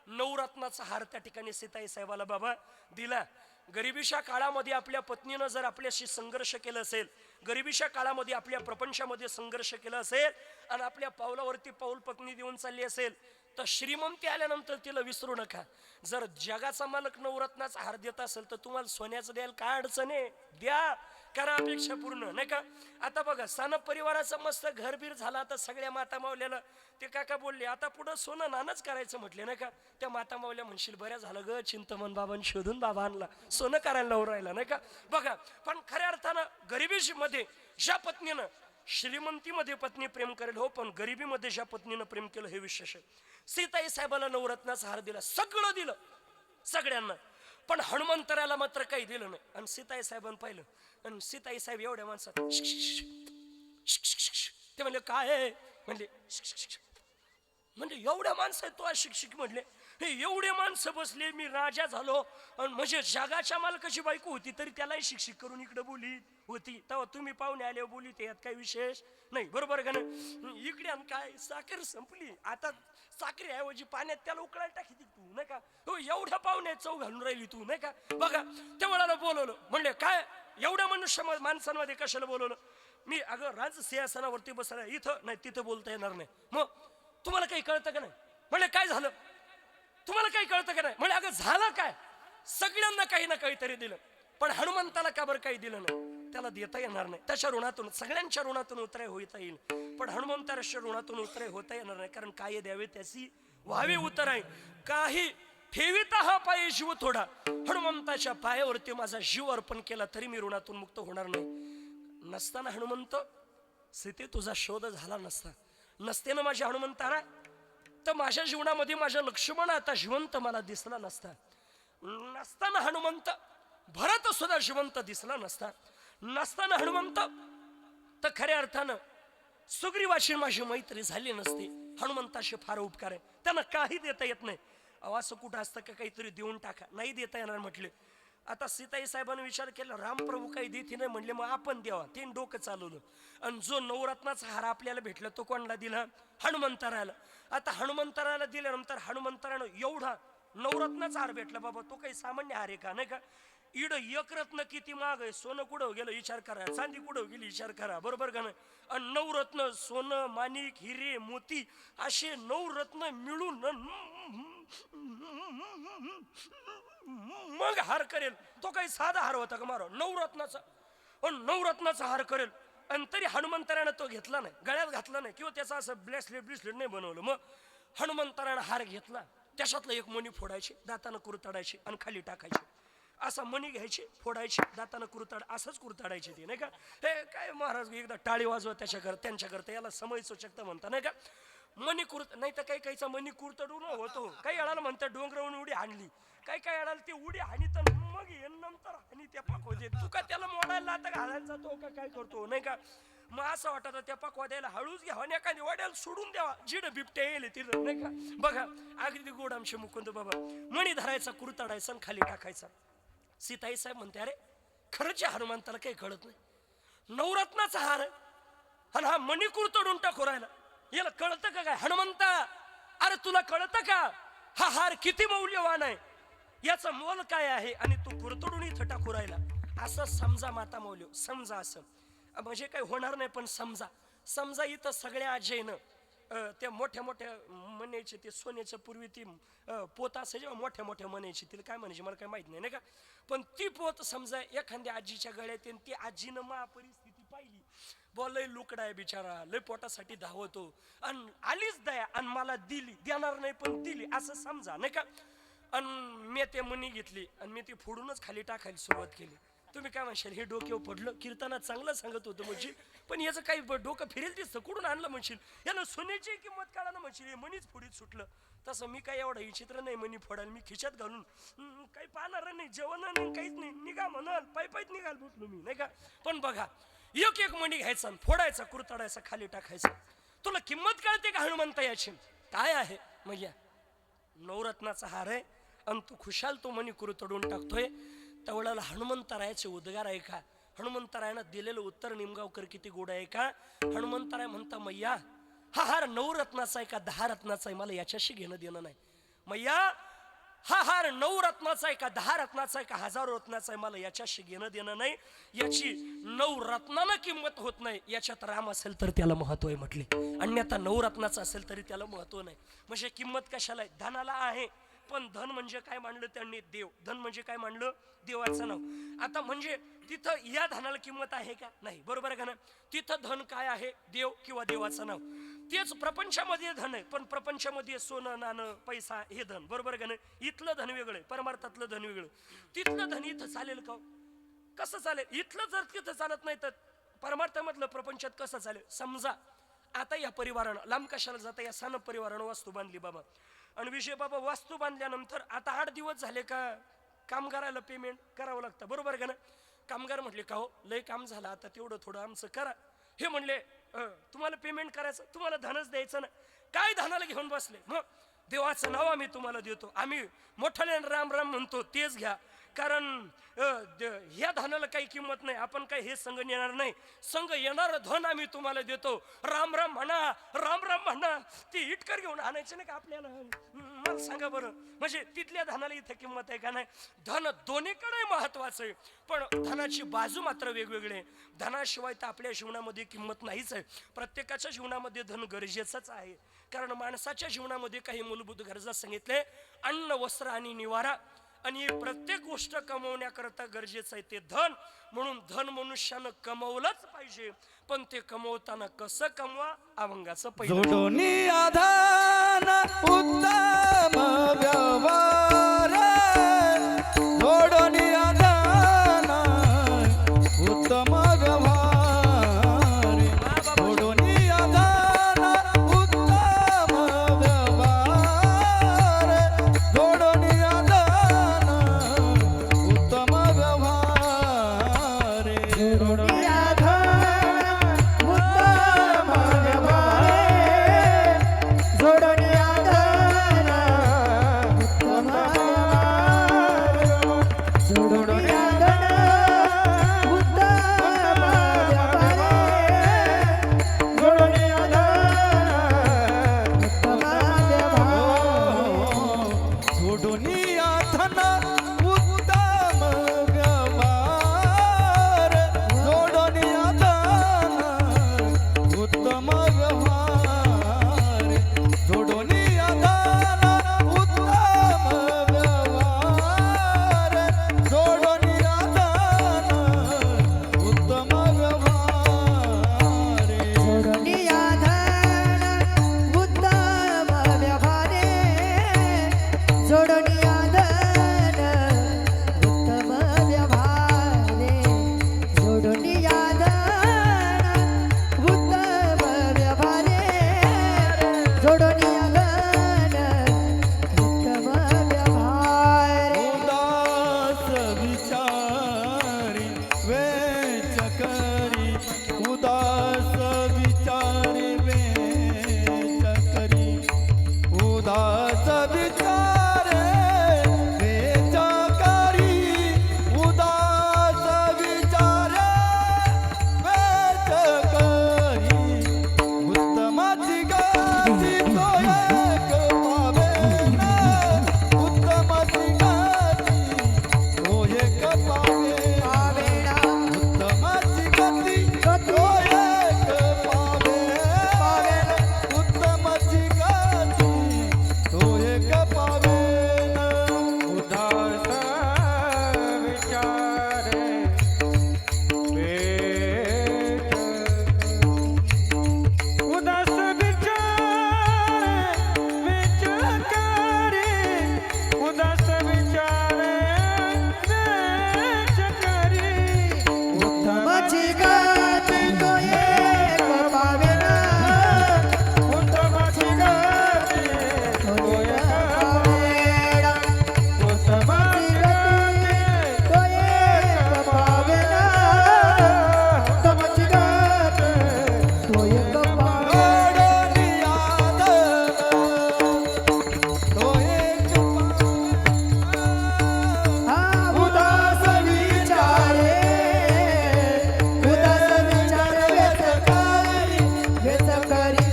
नवरत्नाचा हार त्या ठिकाणी सीताई साहेबाला बाबा दिला. गरिबीच्या काळामध्ये आपल्या पत्नीनं जर आपल्याशी संघर्ष केला असेल, गरिबीच्या काळामध्ये आपल्या प्रपंचामध्ये संघर्ष केला असेल, आणि आपल्या पावलावरती पाऊल पत्नी देऊन चालली असेल, तर श्रीमंती आल्यानंतर तिला विसरू नका. जर जगाचा मालक नवरत्नाचा हार देत असेल तर तुम्हाला सोन्याचं द्यायला काय अडचण आहे? द्या, करा अपेक्षा पूर्ण नाही का? आता बघा, सानप परिवाराचं मस्त घरबीर झाला. आता सगळ्या माता मावल्याला ते काका बोलले, आता पुढं सोनं नानच करायचं म्हटले नाही का? त्या माता मावल्या म्हणशील, बऱ्या झालं ग चिंतमन बाबांनी शोधून बाबा आणला, सोनं करायला लावून राहिला नाही का? बघा, पण खऱ्या अर्थानं गरिबीमध्ये ज्या पत्नीनं श्रीमंतीमध्ये पत्नी प्रेम करेल हो, पण गरिबीमध्ये ज्या पत्नीनं प्रेम केलं हे विशेष आहे. सीताई साहेबाला नवरत्नाचा हार दिला, सगळं दिलं सगळ्यांना, पण हनुमंतराला मात्र काही दिलं नाही. आणि सीताई साहेबांनी पाहिलं, आणि सीताई साहेब एवढ्या माणसात ते म्हणले काय आहे? म्हणजे एवढ्या माणसं आहेत, तो अशिक्षित म्हणले, हे एवढे माणसं बसले, मी राजा झालो, आणि म्हणजे जगाच्या मालकाची बायको होती तरी त्यालाही शिक्षित करून इकडे बोली होती. तेव्हा तुम्ही पाहुणे आले बोली, ते यात काही विशेष नाही. बरोबर का नाही? इकडे काय साखर संपली, आता साखरेऐवजी पाण्यात त्याला उकळायला टाकी तू नाही का? हो, एवढ्या पाहुण्यात चव घालून राहिली तू नाही का? बघा, तेवढ्याला बोलवलं. म्हणले काय एवढ्या मनुष्य माणसांमध्ये कशाला बोलवलं? मी अगं राज सिंहासनावरती बसला, इथं नाही तिथं बोलता येणार नाही. मग तुम्हाला काही कळतं का नाही? म्हणले काय झालं? तुम्हाला काही कळतं का नाही? म्हणजे अगं झालं काय? सगळ्यांना काही ना काहीतरी दिलं, पण हनुमंताला का बरं काही दिलं नाही? त्याला देता येणार नाही. त्याच्या ऋणातून, सगळ्यांच्या ऋणातून उतराय होता येईल, पण हनुमंताच्या ऋणातून उतराय होता येणार नाही. कारण काय द्यावे त्याची व्हावे उतराय. काही ठेविता हा पाय जीव थोडा, हनुमंताच्या पायावरती माझा जीव अर्पण केला तरी मी ऋणातून मुक्त होणार नाही. नसताना हनुमंत सीते तुझा शोध झाला नसता, नसते ना माझ्या हनुमंताला, तर माझ्या जीवनामध्ये माझ्या लक्ष्मण आता जिवंत मला दिसला नसता. नसताना हनुमंत भरत सुद्धा जिवंत दिसला नसता. नसताना हनुमंत तर खऱ्या अर्थानं सुग्रीवाशी माझी मैत्री झाली नसती. हनुमंताशी फार उपकार आहे, त्यांना काही देता येत नाही. असं कुठं असतं का काहीतरी देऊन टाका, नाही देता येणार म्हटले. आता सीताई साहेबांनी विचार केला, रामप्रभू काही देते नाही म्हणले, मग आपण द्यावा. ते डोकं चालवलं, आणि जो नवरत्नाचा हार आपल्याला भेटला तो कोणाला दिला? हनुमंतराला. आता हनुमंतराला दिल्यानंतर हनुमंतरानं एवढा नवरत्नाचा हार भेटला बाबा, तो काही सामान्य हार आहे का नाही का? इड एक रत्न किती महाग आहे, सोनं कुठं गेलं विचार करा, चांदी कुठं गेली विचार करा, बरोबर का नाही? आणि नवरत्न, सोनं, माणिक, हिरे, मोती असे नवरत्न मिळून मग हार करेल. तो काही साधा हार होता का मारो? नवरत्नाचा. नवरत्नाचा हार करेल, आणि तरी हनुमंतरानं तो घेतला नाही, गळ्यात घातला नाही, किंवा त्याचा असं ब्रेसलेट नाही बनवलं. मग हनुमंतरानं हार घेतला, त्याच्यातलं एक मणी फोडायचे, दातानं कुरतडायचे आणि खाली टाकायचे. असा मणी घ्यायचे, फोडायचे, दातानं कुरतड असंच कुरतडायचे ते, नाही का. हे काय महाराज एकदा टाळी वाजवा त्यांच्याकरता, याला समय सूचकता म्हणता, नाही का. मणी कुरत नाही तर काही काहीचा मणी कुरतडून होतो. काही वेळाला म्हणतात डोंगरावरून उडी हाणली, काही वेळाला ती उडी हाणी तर मग ये नंतर आणि त्या पाक होते. तू का त्याला मोडायला आता घालायला जातो का काय करतो, नाही का. मग असं वाटतं त्या पाकवा द्यायला हळूच घ्यावा आणि एखादी वाड्याला सोडून द्यावा, जिड बिबट्या येईल तिथं, नाही का. बघा अगदी गोड आमचे मुकुंद बाबा, मणी धरायचा, कुरतडायचा आणि खाली टाकायचा. सीताई साहेब म्हणते अरे खरंच या हनुमंताला काही कळत नाही, नवरत्नाचा हार आहे आणि हा मणी कुरतडून टाकू राहिला, याला कळतं का काय. हनुमंता अरे तुला कळतं का हा हार किती मौल्यवान आहे, याचं मोल काय आहे आणि तू कुरतडून इथं टाकू राहिला. असं समजा माता मौल्य, समजा असं म्हणजे काही होणार नाही, पण समजा इथं सगळ्या आजीनं त्या मोठ्या मोठ्या म्हणायचे ते सोन्याचं पूर्वी ती पोत असायची मोठ्या मोठ्या म्हणायची, तिला काय म्हणायची मला काही माहित नाही का. पण ती पोत समजा एखाद्या आजीच्या गळ्यात येईल, ती आजीनं मा परिस्थिती पाहिली, बोल लय लुकडा आहे बिचारा, लय पोटासाठी धावतो आणि आलीच दया आणि मला दिली, देणार नाही पण दिली असं समजा, नाही का. आणि मी ते मणी घेतली आणि मी ती फोडूनच खाली टाकायला सुरुवात केली. तुम्ही काय म्हणशाल हे डोक्यावर पडलं, कीर्तनात चांगलं सांगत होतं म्हणशील, पण याचं काही डोकं फिरेल दिसतं, कुठून आणलं म्हणशील, याला सोन्याची किंमत काढायला म्हणशील, हे मनीच फोडीत सुटलं. तसं मी काय एवढं विचित्र नाही मनी फोडायला, मी खिशात घालून काही पाहणार नाही, जेवण नाही, काहीच नाही, निघा म्हणाल पायीच निघाल बसलो मी, नाही का. पण बघा एक एक मणी घ्यायचा, फोडायचा, कुरतडायचा, खाली टाकायचा. तुला किंमत कळते का हनुमंता याची काय आहे. मग या नवरत्नाचा हार आहे आणि तू खुशाल तो मणी कुरतडून टाकतोय. त्यावेळेला हनुमंतरायाचे उद्गार आहे का, हनुमंतरायानं दिलेलं उत्तर निमगावकर किती गोड आहे का. हनुमंतराय म्हणता मैया हा हार 9 रत्नाचा आहे का 10 रत्नाचा आहे, मला याच्याशी घेणं देणं नाही. मैया हा हार 9 रत्नाचा आहे का 10 रत्नाचा आहे का 1000 रत्नाचा आहे, मला याच्याशी घेणं देणं नाही. याची 9 रत्नानं किंमत होत नाही, याच्यात राम असेल तर त्याला महत्व आहे म्हटले, अन्यथा 9 रत्नाचा असेल तरी त्याला महत्व नाही. म्हणजे किंमत कशाला आहे, धनाला आहे. पण धन म्हणजे काय मांडलं त्यांनी, देव. धन म्हणजे काय मांडलं, देवाचं नाव. आता म्हणजे तिथं या धनाला किंमत आहे का, नाही, बरोबर आहे का ना. तिथं धन काय आहे, देव किंवा देवाचं नाव. तेच प्रपंचामध्ये धन आहे, पण प्रपंचामध्ये सोनं नाणं पैसा हे धन, बरोबर आहे का नाही. इथलं धन वेगळं, परमार्थातलं धन वेगळं. तिथलं धन इथं चालेल का, कसं चालेल. इथलं जर तिथं चालत नाही तर परमार्थामधलं प्रपंचात कसं चालेल. समजा आता या परिवारानं लांब कशाला जाता, या सानप परिवारानं वास्तू बांधली बाबा, आणि विषय बाबा वास्तू बांधल्यानंतर आता 8 दिवस झाले का कामगाराला पेमेंट करावं लागतं, बरोबर का ना. कामगार म्हटले का हो लय काम झालं आता तेवढं थोडं आमचं करा. हे म्हणले तुम्हाला पेमेंट करायचं, तुम्हाला धनच द्यायचं ना. काय धनाला घेऊन बसले, मग देवाचं नाव आम्ही तुम्हाला देतो, आम्ही मोठ्याने राम राम म्हणतो तेच घ्या, कारण ह्या धनाला काही किंमत नाही, आपण काही हे संग येणार नाही, संग येणार धन आम्ही तुम्हाला देतो. राम राम म्हणा, राम राम म्हणा. ती इटकर घेऊन आणायचं नाही का आपल्याला, मला सांगा बरं. म्हणजे तिथल्या धनाला इथे किंमत आहे का नाही. धन दोन्हीकडे महत्वाचं आहे, पण धनाची बाजू मात्र वेगवेगळे. धनाशिवाय तर आपल्या जीवनामध्ये किंमत नाहीच आहे. प्रत्येकाच्या जीवनामध्ये धन गरजेचंच आहे, कारण माणसाच्या जीवनामध्ये काही मूलभूत गरजा सांगितले, अन्न वस्त्र आणि निवारा, आणि प्रत्येक गोष्ट कमवण्याकरता गरजेचं आहे ते धन. म्हणून धन मनुष्यानं कमवलंच पाहिजे, पण ते कमवताना कसं कमवा, अभंगाचं पहिलं. जोडोनी आधान उत्तम व्यवहार, जोडोनी आधान उत्तम व्यवहार, जोडोनी आधान उत्तम व्यवहार, जोडोनी आधान उत्तम व्यवहार, जोडोनी जोडणी आधार जोडोनी अंगण उत्तम व्यवहार उदास विचारी वेच करी उदास विचारी वेच करी उदास विचारे वेच करी उदास विचारे वेच करी उत्तमाची गती तो एक पावेना उत्तमाची गती तो एक पावेना पावेना उत्तमाची गती तो एक पावेना उत्तमाची गती तो एक पावेना उदास विचारे वेच उदास विचारे वेच करी उदास विचारे वेच करी उत्तमाची गती तो एक पावेना उत्तमाची गती तो एक पावेना उत्तमाची गती तो एक पावेना उत्तमाची गती तो एक पावेना उदास विचारे वेच करी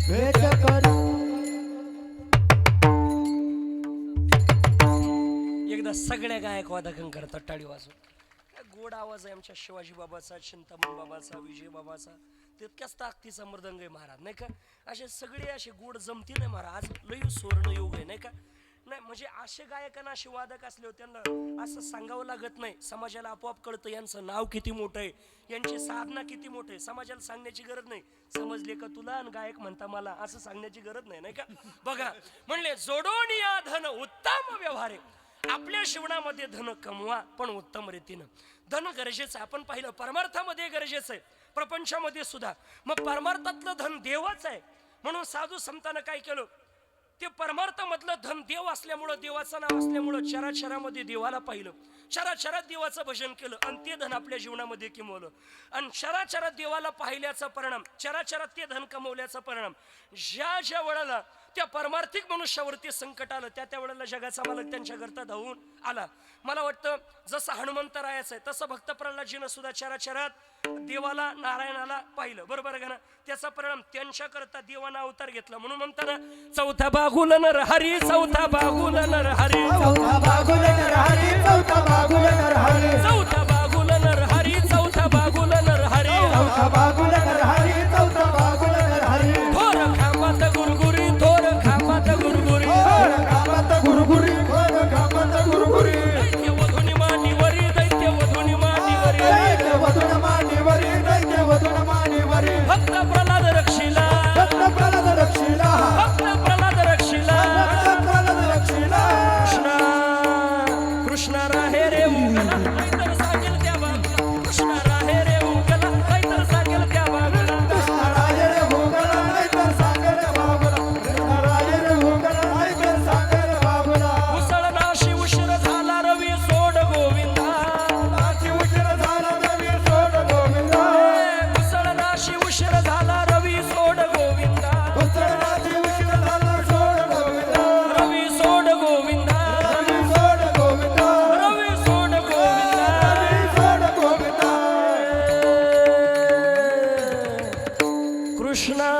वेच करी एकदा सगळ्या गायकवादकं करतात टाळी वाजून. काय गोड आवाज आहे आमच्या शिवाजी बाबाचा, चिंतामण बाबाचा, विजय बाबाचा, तितक्याच ताकदीचा मृदंग आहे महाराज, नाही का? असे सगळे असे गोड जमती नाही महाराज. आज लई सुवर्ण योग आहे, नाही का? नाही म्हणजे असे गायकांना असे वादक असले होते त्यांना असं सांगावं लागत नाही. समाजाला आपोआप कळतं यांचं नाव किती मोठं आहे, यांची साधना किती मोठं आहे. समाजाला सांगण्याची गरज नाही. समजले का तुला आणि गायक म्हणता मला असं सांगण्याची गरज नाही, नाही का? बघा म्हणले जोडून या धन उत्तम व्यवहार आहे. आपल्या जीवनामध्ये धन कमवा पण उत्तम रीतीनं. धन गरजेचं आहे, आपण पाहिलं परमार्थामध्ये गरजेचं आहे, प्रपंचामध्ये सुद्धा. मग परमार्थातलं धन देवच आहे म्हणून साधू संतांना काय केलं, ते परमार्थ मधलं धन देव असल्यामुळं, देवाचं नाव असल्यामुळं चराचरामध्ये देवाला पाहिलं, चराचरात देवाचं भजन केलं आणि ते धन आपल्या जीवनामध्ये कमवलं. आणि चराचरात देवाला पाहिल्याचा परिणाम, चराचरात ते धन कमवल्याचा परिणाम ज्या ज्या वेळेला त्या परमार्थिक मनुष्यावरती संकट आलं त्या वेळेला जगाचा मालक त्यांच्या करता धावून आला. मला वाटतं जसं हनुमंतरायाचं आहे तसं भक्त प्रल्हादजीनं सुद्धा चराचरात देवाला, नारायणाला पाहिलं, बरोबर आहे का ना? त्याचा परिणाम त्यांच्या करता देवानं अवतार घेतला. म्हणून म्हणताना चौथा बागुल नर हरी, चौथा बागुल नर हरी, चौथा बागुल नर हरी, चौथा बागुल नर हरी, चौथा बागुल नर हरी, चौथा बागुल नर हरी, चौथा बागुल नर हरी, चौथा बागुल नर हरी. थोर खांबात गुरगुरी, थोर खांबात गुरगुरी, कामात गुरुगुरी, कामात गुरुगुरी. दैत्य वधुनी मांडीवरी, दैत्य वधुनी मांडीवरी, दैत्य वधून मांडीवरी, दैत्य वधून मांडीवरी. भक्त प्रल्हाद रक्षिला, भक्त प्रल्हाद रक्षिला, भक्त प्रल्हाद रक्षिला. भक्त प्रल्हाद रक्षिला. कृष्णा कृष्णा राहे रे उगला, नाहीतर सांगेल त्या बाजूला. कृष्णा राहे रे उगला, नाहीतर सांगेल त्या बाजूला. कृष्णराय रे भोगला, नाहीतर सागर बाबुला. कृष्णराय रे भोगला, नाहीतर सागर बाबुला. मुसळ नाशी उशीर झाला रवी सोड गोविंदा, नाची उशीर झाला रवी सोड गोविंदा. मुसळ नाशी उशीर झाला रवी सोड गोविंदा, उसळनाची उशीर झाला सोड गोविंदा. रवी सोड गोविंदा, रवी सोड गोविंदा. रवी सोड गोविंदा. रवी सोड गोविंदा. कृष्णा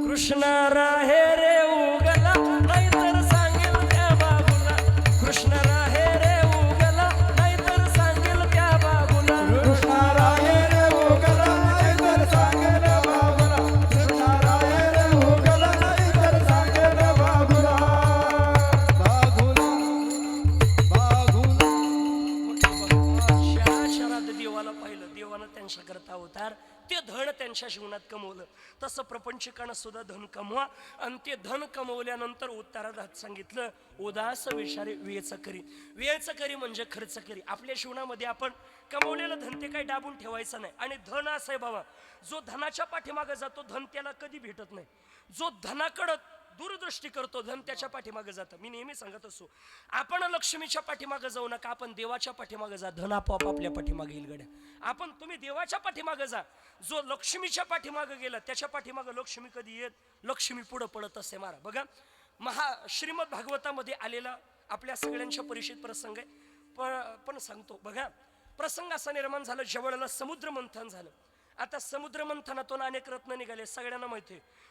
कृष्णा राहे रे उगला, नाहीतर सांगेल त्या बाजूला. कृष्ण राहे रे उगला, नाहीतर सांगेल त्या बाजूला. कृष्णराय रे भोगला, नाहीतर सागर बाबुला. कृष्णराय रे भोगला, नाहीतर सागर बाबुला. शराशरात देवाला पाहिलं, देवानं त्यांच्या करता अवतार, ते धड त्यांच्या जीवनात क्षणात कमवलं तसं प्रपंचिकानं सुद्धा धन कमवा. आणि ते धन कमवल्यानंतर उत्तरार्धात सांगितलं उदास विचारे वेच करी. वेच करी म्हणजे खर्च करी. आपल्या जीवनामध्ये आपण कमवलेलं धन ते काही दाबून ठेवायचं नाही. आणि धन असं आहे बाबा, जो धनाच्या पाठीमागे जातो धन त्याला कधी भेटत नाही. जो धनाकडं दूरदृष्टी करतो धन त्याच्या पाठीमागे जातं. मी नेहमी सांगत असतो, आपण लक्ष्मीच्या पाठीमागे जाऊ नका, आपण देवाच्या पाठीमागे जा. धन आपोआप आपल्या पाठीमागे येईल गड्या. आपण तुम्ही देवाच्या पाठीमागे जा. जो लक्ष्मीच्या पाठीमागे गेला त्याच्या पाठीमागे लक्ष्मी कधी येत, लक्ष्मी पुढं पडत असते. मारा बघा, श्रीमद भागवतामध्ये आलेला आपल्या सगळ्यांच्या परिचित प्रसंग आहे. पण सांगतो बघा, प्रसंग असा निर्माण झाला ज्यावेळेला समुद्र मंथन झालं. आता समुद्र मंथनातून अनेक रत्न निघाले, सगळ्यांना माहिती आहे.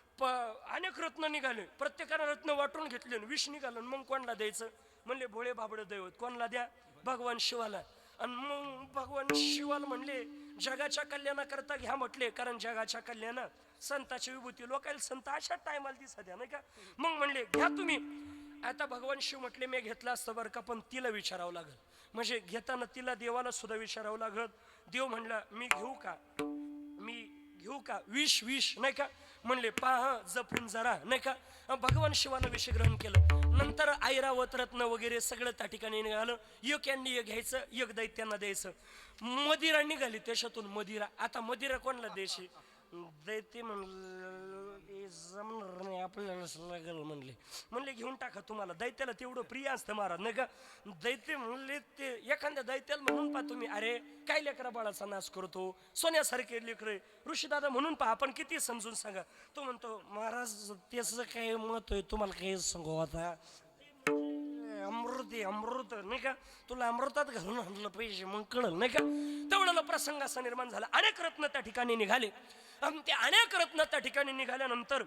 अनेक रत्न निघाले, प्रत्येकानं रत्न वाटून घेतले. विष निघालं. मग कोणाला द्यायचं म्हणले, भोळे बाबडे दैवत कोणाला द्या, भगवान शिवाला. आणि मग भगवान शिवाला म्हणले जगाच्या कल्याणाकरता घ्या म्हटले, कारण जगाच्या कल्याणात संताची विभूती. लोकांना संत अशा टायमाला दिसत द्या नाही का. मग म्हणले घ्या तुम्ही. आता भगवान शिव म्हटले मी घेतला असतं बरं का, पण तिला विचारावं लागल. म्हणजे घेताना तिला देवाला सुद्धा विचारावं लागत. देव म्हणला मी घेऊ का, मी घेऊ का विष विष नाही का. म्हणले पहा जपून जरा नाही का. भगवान शिवानं विष ग्रहण केलं. नंतर ऐरावत रत्न वगैरे सगळं त्या ठिकाणी निघालं. एक यांनी एक घ्यायचं, एक दैत्यांना द्यायचं. मदिरा निघाली त्याच्यातून मदिरा. आता मदिरा कोणाला द्यायची, दैत्य म्हणलं जमणार नाही आपल्याला लागल. म्हणले घेऊन टाका तुम्हाला. दैत्याला तेवढं प्रिय असतं महाराज नाही का. दैत्य म्हणले ते एखाद्या दैत्याला म्हणून पहा तुम्ही, अरे काय लेकरा बाळाचा नाश करतो, सोन्यासारखे लेकरे. ऋषीदादा म्हणून पहा, आपण किती समजून सांगा. तो म्हणतो महाराज त्याचं काय मत आहे तुम्हाला काही सांगू. आता अमृत आहे अमृत नाही का, तुला अमृतात घालून आणलं पाहिजे मग कळलं नाही का. तेवढ्याला प्रसंग असा निर्माण झाला. अनेक रत्न त्या ठिकाणी निघाले. आणि ते अनेक रत्न त्या ठिकाणी निघाल्यानंतर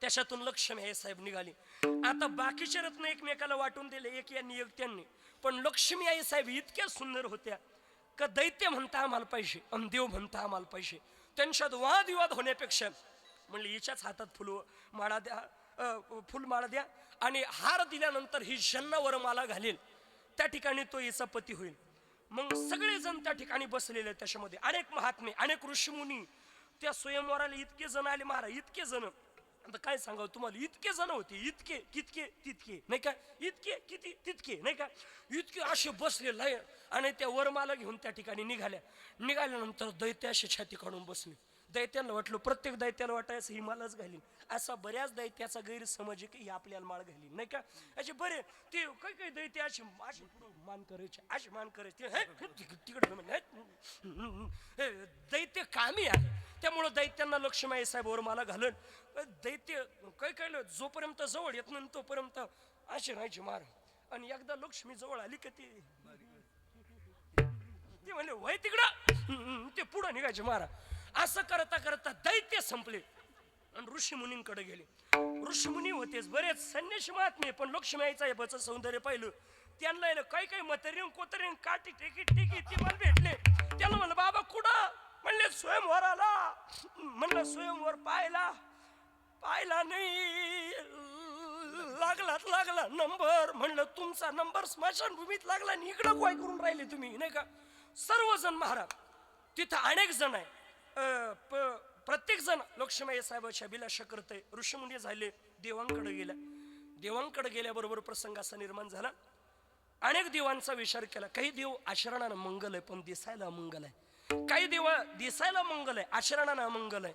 त्याच्यातून लक्ष्मी आई साहेब निघाली. आता बाकीचे रत्न एकमेकाला वाटून दिले, एक यांनी एक त्यांनी. पण लक्ष्मी आई साहेब इतक्या सुंदर होत्या का दैत्य म्हणता आम्हाला पाहिजे आणि देव म्हणता आम्हाला पाहिजे. त्यांच्यात वादविवाद होण्यापेक्षा म्हणले हिच्याच हातात फुलमाळा द्या, फुलमाळा द्या आणि हार दिल्यानंतर ही जन्नावर माला घालेल, त्या ठिकाणी तो हिचा पती होईल. मग सगळेजण त्या ठिकाणी बसलेले. त्याच्यामध्ये अनेक महात्मे, अनेक ऋषीमुनी त्या स्वयंवराला इतके जण आले महाराज, इतके जण. आता काय सांगावं तुम्हाला, इतके जण होते, इतके कितके तितके नाही का, इतके किती तितके नाही का, इतके असे बसलेले. आणि त्या वरमाला घेऊन त्या ठिकाणी निघाल्यानंतर दैत्याशी छाती काढून बसले. दैत्याला वाटलं, प्रत्येक दैत्याला वाटायचं ही मालाच घालीन. असा बऱ्याच दैत्याचा गैरसमज आहे की ही आपल्याला माळ घालीन नाही का. असे बरे ते काही काही दैत्य अशी मान करायचे, अशी मान करायचे तिकडे. दैत्य कामी आहे, त्यामुळं दैत्यांना लक्ष्मी साहेब मला घालन. दैत्य काही जोपर्यंत जवळ येत नाही तोपर्यंत अशी राहायची मार. आणि एकदा लक्ष्मी जवळ आली का ती म्हणले वय तिकडं, ते पुढं निघायचे मारा. असं करता करता दैत्य संपले आणि ऋषीमुनींकडे गेले. ऋषीमुनी होतेच बरेच संन्यासी महात्मे, पण लक्ष्मी आईचा हेबाचं सौंदर्य पाहिलं. त्यांना काही काही मतरीन कोतरीन काठी टेकी ते मला भेटले. त्याला म्हणलं बाबा कुठं, म्हणले स्वयंवराला. म्हणलं स्वयंवर पाहिला नाही, लागला नंबर. म्हणलं तुमचा नंबर स्मशानभूमीत लागला आणि इकडं काय करून राहिले तुम्ही नाही का. सर्वजण महाराज तिथं अनेक जण आहे, प्रत्येक जण लक्ष्मी साहेबाच्या अभिलाषा करते. ऋषीमुनी झाले, देवांकडे गेल्या. देवांकडे गेल्याबरोबर प्रसंग असा निर्माण झाला. अनेक देवांचा विचार केला. काही देव आचरणानं मंगल आहे पण दिसायला अमंगल आहे. काही देव दिसायला मंगल आहे आचरणानं अमंगल आहे.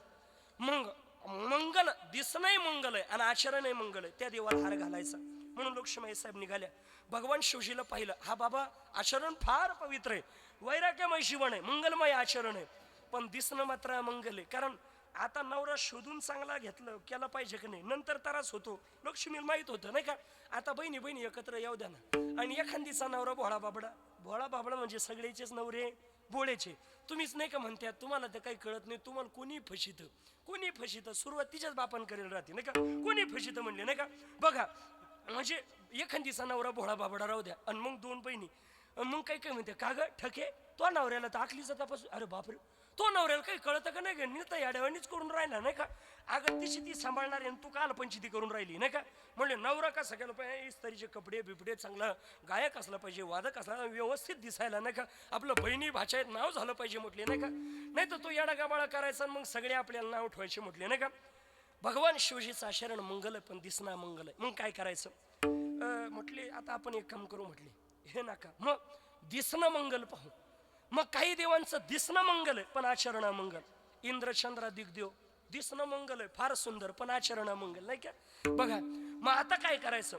मग मंगल दिसणंही मंगल आहे आणि आचरणही मंगल आहे, त्या देवाला हार घालायचा. म्हणून लक्ष्मी साहेब निघाल्या. भगवान शिवजीला पाहिलं, हा बाबा आचरण फार पवित्र आहे, वैराग्यमय जीवन आहे, मंगलमय आचरण आहे, पण दिसणं मात्र अमंगल आहे. कारण आता नवरा शोधून चांगला घेतलं केला पाहिजे की नाही, नंतर त्रास होतो. लक्ष्मीला माहित होतं नाही का. आता बहिणी एकत्र येऊ द्या ना. आणि एखादीचा नवरा भोळा बाबडा म्हणजे सगळ्याचेच नवरे भोळेचे. तुम्हीच नाही का म्हणतात, तुम्हाला तर काही कळत नाही, तुम्हाला कोणी फशीत सुरुवात तिच्याच बापान करेल राहते नाही का. कोणी फशीत म्हणले नाही का. बघा म्हणजे एखादीचा नवरा भोळा बाबडा राहू द्या आणि मग दोन बहिणी. मग काही म्हणते का ग ठके तो नवऱ्याला तर आखलीचा तपास. अरे बापरे, तो नवऱ्याला काही कळतं का नाही, नुसतं याड्यावानीच करून राहिला नाही का. अगं तिची ती सांभाळणार आहे, तू काल पंचायती करून राहिली नाही का. म्हणले नवरा कसा केला पाहिजे, इस्त्रीचे कपडे बिपडे चांगला गायक असला पाहिजे, वादक असला, व्यवस्थित दिसायला नाही का, आपलं बहिणी भाषेत नाव झालं पाहिजे म्हटले नाही का. नाही तर तो येडा गाबाळा करायचा मग सगळे आपल्याला नाव ठेवायचे म्हटले नाही का. भगवान शिवजीचा आचरण मंगल आहे पण दिसना मंगल आहे. मग काय करायचं म्हटले, आता आपण एक काम करू म्हटले, हे नका मग दिसणं मंगल पाहू. मग काही देवांचं दिसणं मंगल आहे पण आचरण मंगल. इंद्रचंद्र दिग्देव दिसणं मंगल आहे फार सुंदर पण आचरण मंगल नाही का. बघा मग आता काय करायचं,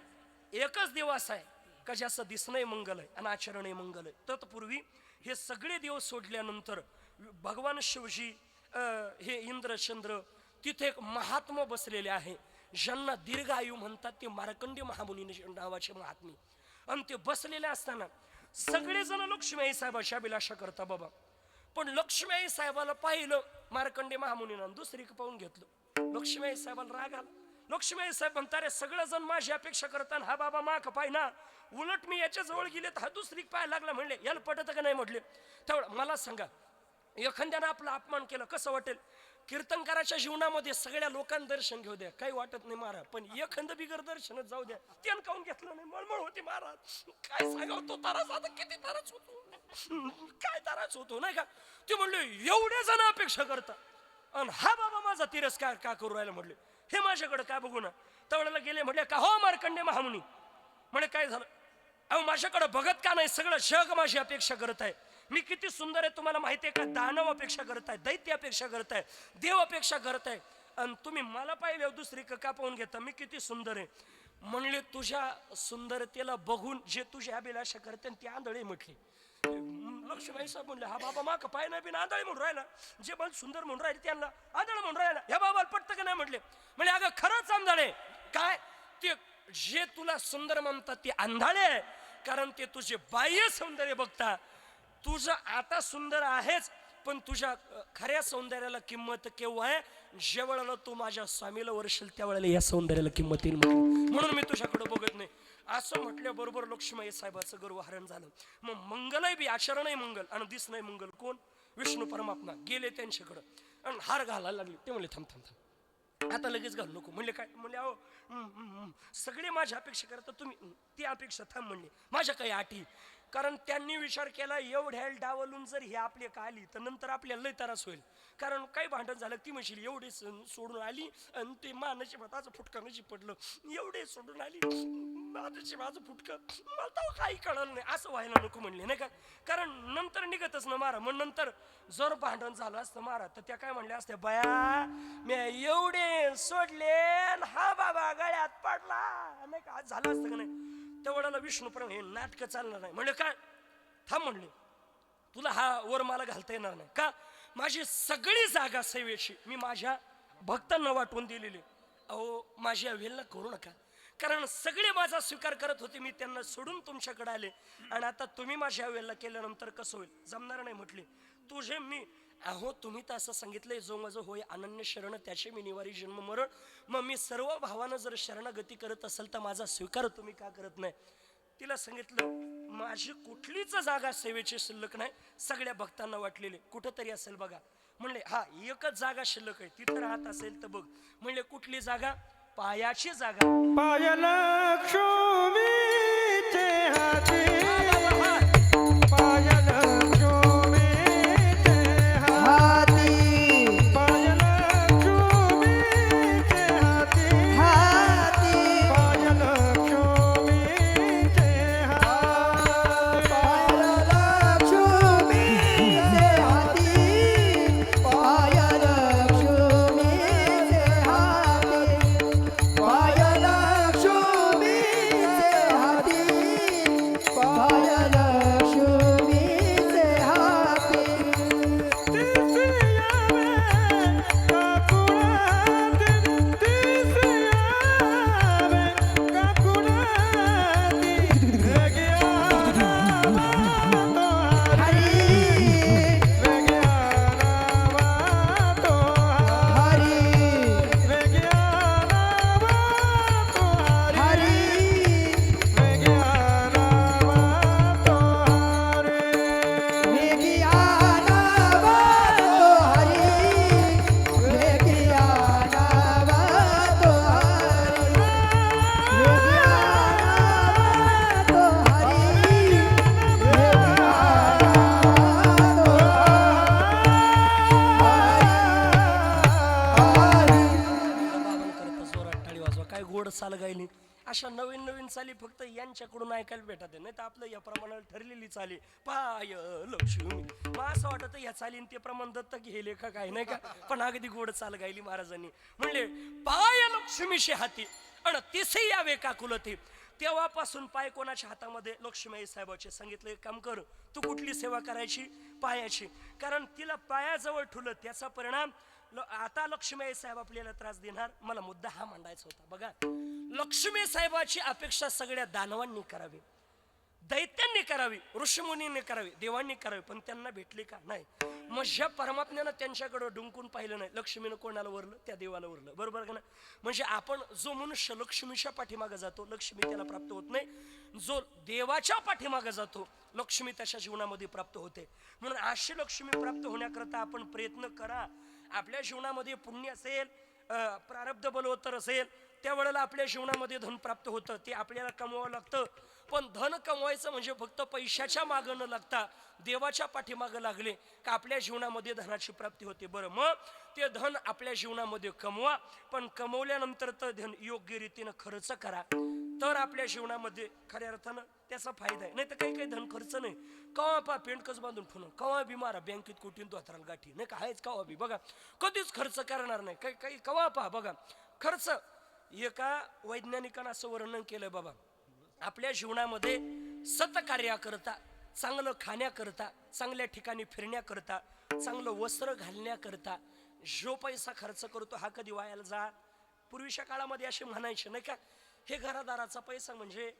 एकच देव असा आहे का ज्याचं दिसणंही मंगल आहे आणि आचरणही मंगल आहे. तत्पूर्वी हे सगळे देव सोडल्यानंतर भगवान शिवजी हे इंद्रचंद्र तिथे एक महात्मा बसलेले आहे, ज्यांना दीर्घ आयु म्हणतात, ते मार्कंडेय महामुनी नावाचे महात्मे. आणि ते बसलेले असताना सगळेजण लक्ष्मीआई साहेबाची अभिलाषा करता बाबा. पण लक्ष्मीआई साहेबाला पाहिलं मार्कंडेय महामुनीनं, दुसरी पाहून घेतलं. लक्ष्मीआई साहेबाला राग आला. लक्ष्मीआई साहेब म्हणतात, अरे सगळेजण माझी अपेक्षा करतात, हा बाबा माक पाय ना, उलट मी याच्या जवळ गेले तर हा दुसरी पाय लागला. म्हणले याला पटत का नाही म्हटले. तेवढं मला सांगा, एखाद्यानं आपला अपमान केलं कसं वाटेल. कीर्तनकाराच्या जीवनामध्ये सगळ्या लोकांना दर्शन घेऊ द्या, काही वाटत नाही महाराज, पण एखाद बिगर दर्शनच जाऊ द्या, त्यानं काऊन घेतलं नाही, मळमळ होती महाराज. काय सांगावं, तो ताराच आता किती ताराच होतो, काय ताराच होतो नाही का. ते म्हणले एवढे जण अपेक्षा करता आणि हा बाबा माझा तिरस्कार का करू राहिला. म्हणले हे माझ्याकडे काय बघू ना. तेवढ्याला गेले, म्हटले का हो मार्कंडेय महामुनी. म्हणे काय झालं, अहो माझ्याकडे बघत का नाही, सगळं जग माझी अपेक्षा करत आहे, मी किती सुंदर आहे तुम्हाला माहिती आहे का. दानव अपेक्षा करताय, दैत्य अपेक्षा करताय, देव अपेक्षा करताय, आणि तुम्ही मला पाहिलं दुसरी का पाहून घेता, मी किती सुंदर आहे. म्हणले तुझ्या सुंदरतेला बघून जे तुझ्या अभिलाषा करते ते आंधळे म्हटले. लक्ष्मीबाई साहेब म्हणले हा बाबा मा पाय नाही बिन आंधळे म्हणून राहिला, जे मला सुंदर म्हणून राहिले त्यांना आंधळ म्हणून राहिला, ह्या बाबाला पटतं का नाही म्हटले. म्हणजे अगं खरंच आंधळे काय, ते जे तुला सुंदर म्हणतात ते आंधळे आहे, कारण ते तुझे बाह्य सौंदर्य बघता. तुझं आता सुंदर आहेच पण तुझ्या खऱ्या सौंदर्याला किंमत केव्हा आहे, ज्या वेळेला तू माझ्या स्वामीला वर्षेल त्या वेळेला या सौंदर्याला किंमत येईल, म्हणून मी तुझ्याकडे बघत नाही. असं म्हटल्याबरोबर लक्ष्मीबाई साहेबाचं गर्वहरण झालं. मग मंगलही बी आचरणही मंगल आणि दिसणंही मंगल कोण, विष्णू परमात्मा. गेले त्यांच्याकडं आणि हार घालायला लागले. ते म्हणले थांब थांब थांब, आता लगेच घालू नको. म्हणले काय, म्हणले अहो सगळे माझ्या अपेक्षा करतात, तुम्ही ती अपेक्षा थांब. म्हणले माझ्या काही अटी, कारण त्यांनी विचार केला एवढ्या डावलून जर हे आपले का आली तर नंतर आपल्याला लय त्रास होईल. कारण काही भांडण झालं, ती म्हणशील एवढे सोडून आली आणि ते मानाची भाताचं फुटकं नशी पडलं, एवढे सोडून आली माझं फुटकं, मला तर काही कळलं नाही. असं व्हायला नको म्हणले नाही का, कारण नंतर निघतच ना मारा. मग नंतर जर भांडण झालं असतं मारा तर त्या काय म्हणल्या असत्या, बया मी एवढे सोडले हा बाबा गळ्यात पडला नाही का, आज झालं असतं का नाही. तेवढ्याला विष्णू परम हे नाटकं चालणार नाही. म्हणले काय थांब, म्हणले तुला हा वर मला घालता येणार नाही का, माझी सगळी जागा सेवेची मी माझ्या भक्तांना वाटून दिलेली. अहो माझी अवहेलना करू नका, कारण सगळे माझा स्वीकार करत होते, मी त्यांना सोडून तुमच्याकडे आले आणि आता तुम्ही माझी अवहेलना केल्यानंतर कसं होईल, जमणार नाही. म्हटले तुझे मी, अहो तुम्ही तर असं सांगितलंय जो माझं होय अनन्य शरण त्याचे मी निवारी जन्म मरण. मग मी सर्व भावानं जर शरणागती करत असेल तर माझा स्वीकार तुम्ही का करत नाही. तिला सांगितलं माझी कुठलीच जागा सेवेची शिल्लक नाही, सगळ्या भक्तांना वाटलेले कुठंतरी असेल बघा. म्हणले हा एकच जागा शिल्लक आहे, तिथं राहत असेल तर बघ. म्हणले कुठली जागा, पायाची जागा. पाय लक्ष्मीचे हाती, पाय लक्ष्मीचे हाती, पाय लक्ष्मीचे हाती, पाय लक्ष्मीचे हाती, पाय लक्ष्मीचे हाती, पाय लक्ष्मीचे हाती, पाय लक्ष्मीचे हाती, पाय गोड चाल गायली. अशा नवीन नवीन चाली फक्त यांच्याकडून ऐकायला भेटत आहे, नाही तर आपलं या प्रमाणाला ठरलेली चाली पाय लक्ष्मी. मग असं वाटतं या चालीन ते प्रमाण दत्तक घेले का काय, नाही का. पण अगदी गोड चाल गायली महाराजांनी. म्हणले पाय लक्ष्मीशी हाती आणि तिसे यावे का कुलती. तेव्हापासून पाय कोणाच्या हातामध्ये, लक्ष्मी आई साहेबाचे. सांगितलं एक काम कर, तू कुठली सेवा करायची, पायाची. कारण तिला पायाजवळ ठुलं त्याचा परिणाम. आता लक्ष्मी आई साहेब आपल्याला त्रास देणार. मला मुद्दा हा मांडायचा होता. बघा, लक्ष्मी साहेबाची अपेक्षा सगळ्या दानवांनी करावी, दैत्यांनी करावी, ऋषीमुनींनी करावी, देवांनी करावी. पण त्यांना भेटली का नाही. मग ज्या परमात्म्यानं त्यांच्याकडे डुंकून पाहिलं नाही, लक्ष्मीनं कोणाला वरलं, त्या देवाला वरलं. बरोबर का ना. म्हणजे आपण जो मनुष्य लक्ष्मीच्या पाठीमागे जातो, लक्ष्मी त्याला प्राप्त होत नाही. जो देवाच्या पाठीमागे जातो, लक्ष्मी त्याच्या जीवनामध्ये प्राप्त होते. म्हणून अशी लक्ष्मी प्राप्त होण्याकरता आपण प्रयत्न करा. आपल्या जीवनामध्ये पुण्य असेल, प्रारब्ध बलवत्तर असेल, त्यावेळेला आपल्या जीवनामध्ये धन प्राप्त होतं. ते आपल्याला कमवावं लागतं. पण धन कमवायचं म्हणजे फक्त पैशाच्या मागं न लागता देवाच्या पाठीमागं लागले का आपल्या जीवनामध्ये धनाची प्राप्ती होते. बरं, मग ते धन आपल्या जीवनामध्ये कमवा. पण कमवल्यानंतर तर धन योग्य रीतीनं खर्च करा, तर आपल्या जीवनामध्ये खऱ्या अर्थानं त्याचा फायदा आहे. नाही तर काही काही धन खर्च नाही. कवा पा पेंडकच बांधून ठेवणं, कवा बी मारा बँकेत कोटीन तो हाताला गाठी, नाही का आहेच कवा बी. बघा, कधीच खर्च करणार नाही. काही काही कवा पा बघा खर्च. एका वैज्ञानिकानं असं वर्णन केलंय बाबा, आपल्या जीवनामध्ये सत्कार्याकरता, चांगलं खाण्याकरता, चांगल्या ठिकाणी फिरण्याकरता, चांगलं वस्त्र घालण्याकरता जो पैसा खर्च करतो हा कधी वायाला जा. पूर्वीच्या काळामध्ये असे म्हणायचे नाही का, हे घरादाराचा पैसा म्हणजे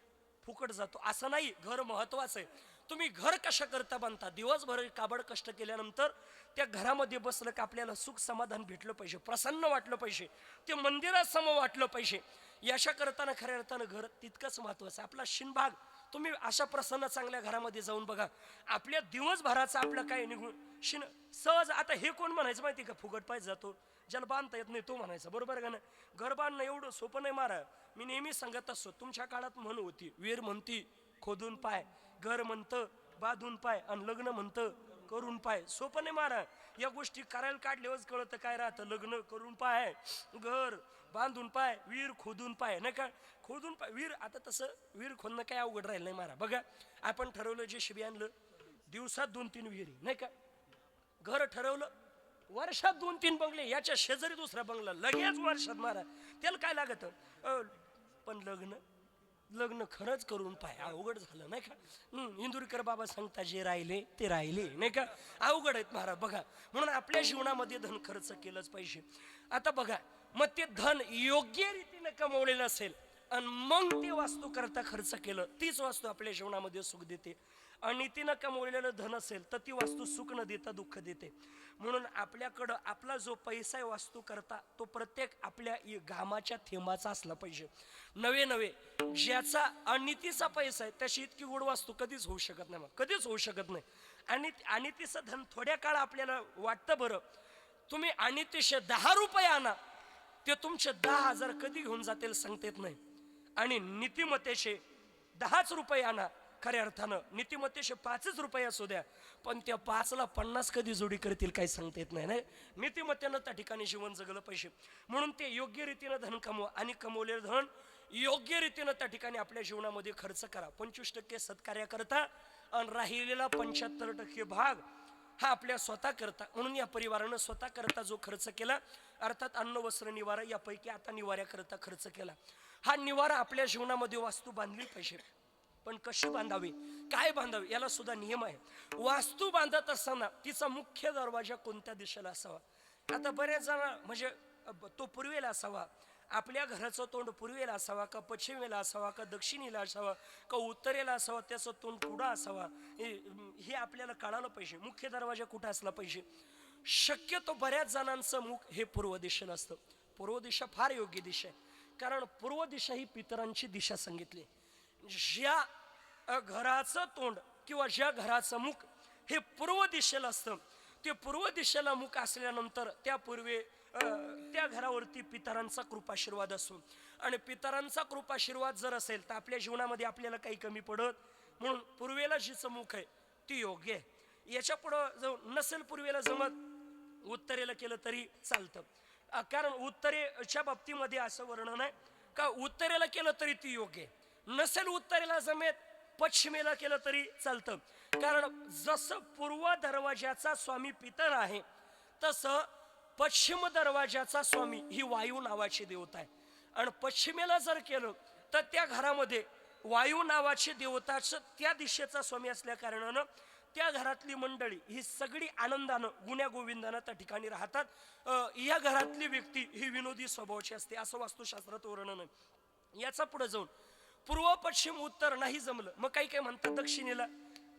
फुकट जातो. असं नाही, घर महत्वाचं आहे. तुम्ही घर कशा करता बांधता, दिवसभर काबड कष्ट केल्यानंतर त्या घरामध्ये बसलं का आपल्याला सुख समाधान भेटलं पाहिजे, प्रसन्न वाटलं पाहिजे, ते मंदिरासम वाटलं पाहिजे. याच्या करताना खऱ्या अर्थानं घर तितकंच महत्वाचं आहे. आपला शिनभाग तुम्ही अशा प्रसन्न चांगल्या घरामध्ये जाऊन बघा, आपल्या दिवसभराचा आपलं काय निघून शिन सहज. आता हे कोण म्हणायचं माहिती का, फुकट पाहिजे जातो, ज्याला बांधता येत नाही तो म्हणायचा. बरोबर का ना. घर बांधणं एवढं सोपं नाही मारा. मी नेहमी सांगत असतो, तुमच्या काळात म्हण होती, वीर म्हणती खोदून पाय, घर म्हणतं बांधून पाय, आणि लग्न म्हणतं करून पाय. सोपं नाही मारा. या गोष्टी करायला काढल्यावरच कळतं काय राहतं. लग्न करून पाय, घर बांधून पाय, वीर खोदून पाय, नाही का. खोदून पाय वीर. आता तसं वीर खोदणं काय अवघड राहिलं नाही मारा. बघा, आपण ठरवलं जे शिबी आणलं, दिवसात 2-3 विहिरी, नाही का. घर ठरवलं, वर्षात 2-3 बंगले, याच्या शेजारी दुसरा बंगला, लगेच वर्षात मारा. त्याला काय लागत. पण लग्न खरंच करून पाय, अवघड झालं नाही का. इंदुरीकर बाबा सांगता, जे राहिले ते राहिले, नाही का. अवघड आहेत महाराज. बघा, म्हणून आपल्या जीवनामध्ये धन खर्च केलंच पाहिजे. आता बघा, मग ते धन योग्य रीतीने कमवलेलं असेल आणि मग ते वास्तू करता खर्च केलं, तीच वास्तू आपल्या जीवनामध्ये सुख देते. आणि तिनं कमवलेलं धन असेल तर ती वास्तू सुख न देता दुःख देते. म्हणून आपल्याकडं आपला जो पैसा आहे वास्तू करता, तो प्रत्येक आपल्या घामाच्या थेंबाचा असला पाहिजे. नवे ज्याचा अनितीचा पैसा आहे त्याची इतकी गोड वास्तू कधीच होऊ शकत नाही, मग कधीच होऊ शकत नाही. आणि अनितीचं धन थोड्या काळ आपल्याला वाटतं. बरं, तुम्ही अनितीशे 10 रुपये आणा, ते तुमचे 10,000 कधी घेऊन जातील सांगता येत नाही. आणि नीतिमत्तेचे 10 रुपये आणा, खऱ्या अर्थानं नीतिमत्तेचे 5 रुपये असू द्या, पण त्या 5ला 50 कधी जोडी करतील काही सांगता येत नाही. नीतिमत्तेनं त्या ठिकाणी जीवन जगलं पाहिजे. म्हणून ते योग्य रीतीनं धन कमवा आणि कमवलेलं धन योग्य रीतीनं त्या ठिकाणी आपल्या जीवनामध्ये खर्च करा. 25% सत्कार्या करता आणि राहिलेला 75% भाग हा आपल्या स्वतः करता. म्हणून या परिवारानं स्वतः करता जो खर्च केला, अर्थात अन्न वस्त्र निवारा, यापैकी आता निवाऱ्या करता खर्च केला. हा निवारा आपल्या जीवनामध्ये वास्तू बांधली पाहिजे. पण कशी बांधावी, काय बांधावी, याला सुद्धा नियम आहे. वास्तू बांधत असताना तिचा मुख्य दरवाजा कोणत्या दिशेला असावा. आता बऱ्याच जण म्हणजे तो पूर्वेला असावा, आपल्या घराचं तोंड पूर्वेला असावा का पश्चिमेला असावा का दक्षिणेला असावा का उत्तरेला असावा, त्याचं तोंड कुठं असावा हे आपल्याला कळालं पाहिजे. मुख्य दरवाजा कुठं असला पाहिजे. शक्यतो बऱ्याच जणांचं मुख हे पूर्व दिशेला असतं. पूर्व दिशा फार योग्य दिशा आहे, कारण पूर्व दिशा ही पितरांची दिशा सांगितली. ज्या घराचं तोंड किंवा ज्या घराचं मुख हे पूर्व दिशेला असतं, ते पूर्व दिशेला मुख असल्यानंतर त्या घरावरती पितरांचा कृपाशीर्वाद असतो. आणि पितरांचा कृपाशीर्वाद जर असेल तर आपल्या जीवनामध्ये आपल्याला काही कमी पडत. म्हणून पूर्वेला जिचं मुख आहे ती योग्य आहे. याच्या पुढं जर नसेल पूर्वेला जमत, उत्तरेला केलं तरी चालतं. कारण उत्तरेच्या बाबतीमध्ये असं वर्णन आहे, का उत्तरेला केलं तरी ती योग्य आहे. नसेल उत्तरेला जमेत पश्चिमेला केलं तरी चालतं. कारण जसं पूर्व दरवाजाचा स्वामी पितर आहे तसं पश्चिम दरवाजाचा स्वामी ही वायू नावाची देवता आहे. आणि पश्चिमेला जर केलं तर त्या घरामध्ये वायू नावाची देवताचं त्या दिशेचा स्वामी असल्या कारणानं त्या घरातली मंडळी ही सगळी आनंदानं गुण्या गोविंदानं त्या ठिकाणी राहतात. या घरातली व्यक्ती ही विनोदी स्वभावाची असते असं वास्तुशास्त्रात वर्णन आहे. याचा पुढे जाऊन पूर्व पश्चिम उत्तर नाही जमलं मग काही म्हणतात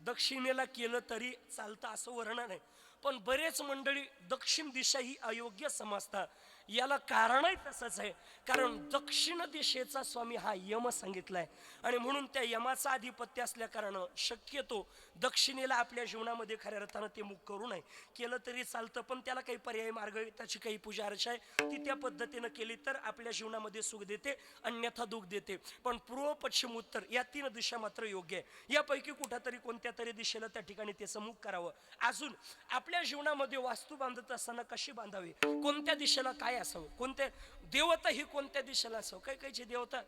दक्षिणेला केलं तरी चालतं असं वर्णन आहे. पण बरेच मंडळी दक्षिण दिशा ही अयोग्य समजतात. याला कारणही तसंच आहे. कारण दक्षिण दिशेचा स्वामी हा यम सांगितलाय आणि म्हणून त्या यमाचा आधिपत्य असल्या कारणानं शक्यतो दक्षिणेला आपल्या जीवनामध्ये खऱ्या अर्थानं ते मुख करू नये. केलं तरी चालतं पण त्याला काही पर्यायी मार्ग आहे, त्याची काही पूजा अर्चा आहे, ती त्या पद्धतीनं केली तर आपल्या जीवनामध्ये सुख देते अन्यथा दुःख देते. पण पूर्व पश्चिम उत्तर या 3 दिशा मात्र योग्य आहे. यापैकी कुठेतरी कोणत्या तरी दिशेला त्या ठिकाणी त्याचं मुख करावं. अजून आपल्या जीवनामध्ये वास्तू बांधत असताना कशी बांधावी, कोणत्या दिशेला काय असावं, कोणत्या देवता ही कोणत्या दिशेला असावं. काही काहीची देवता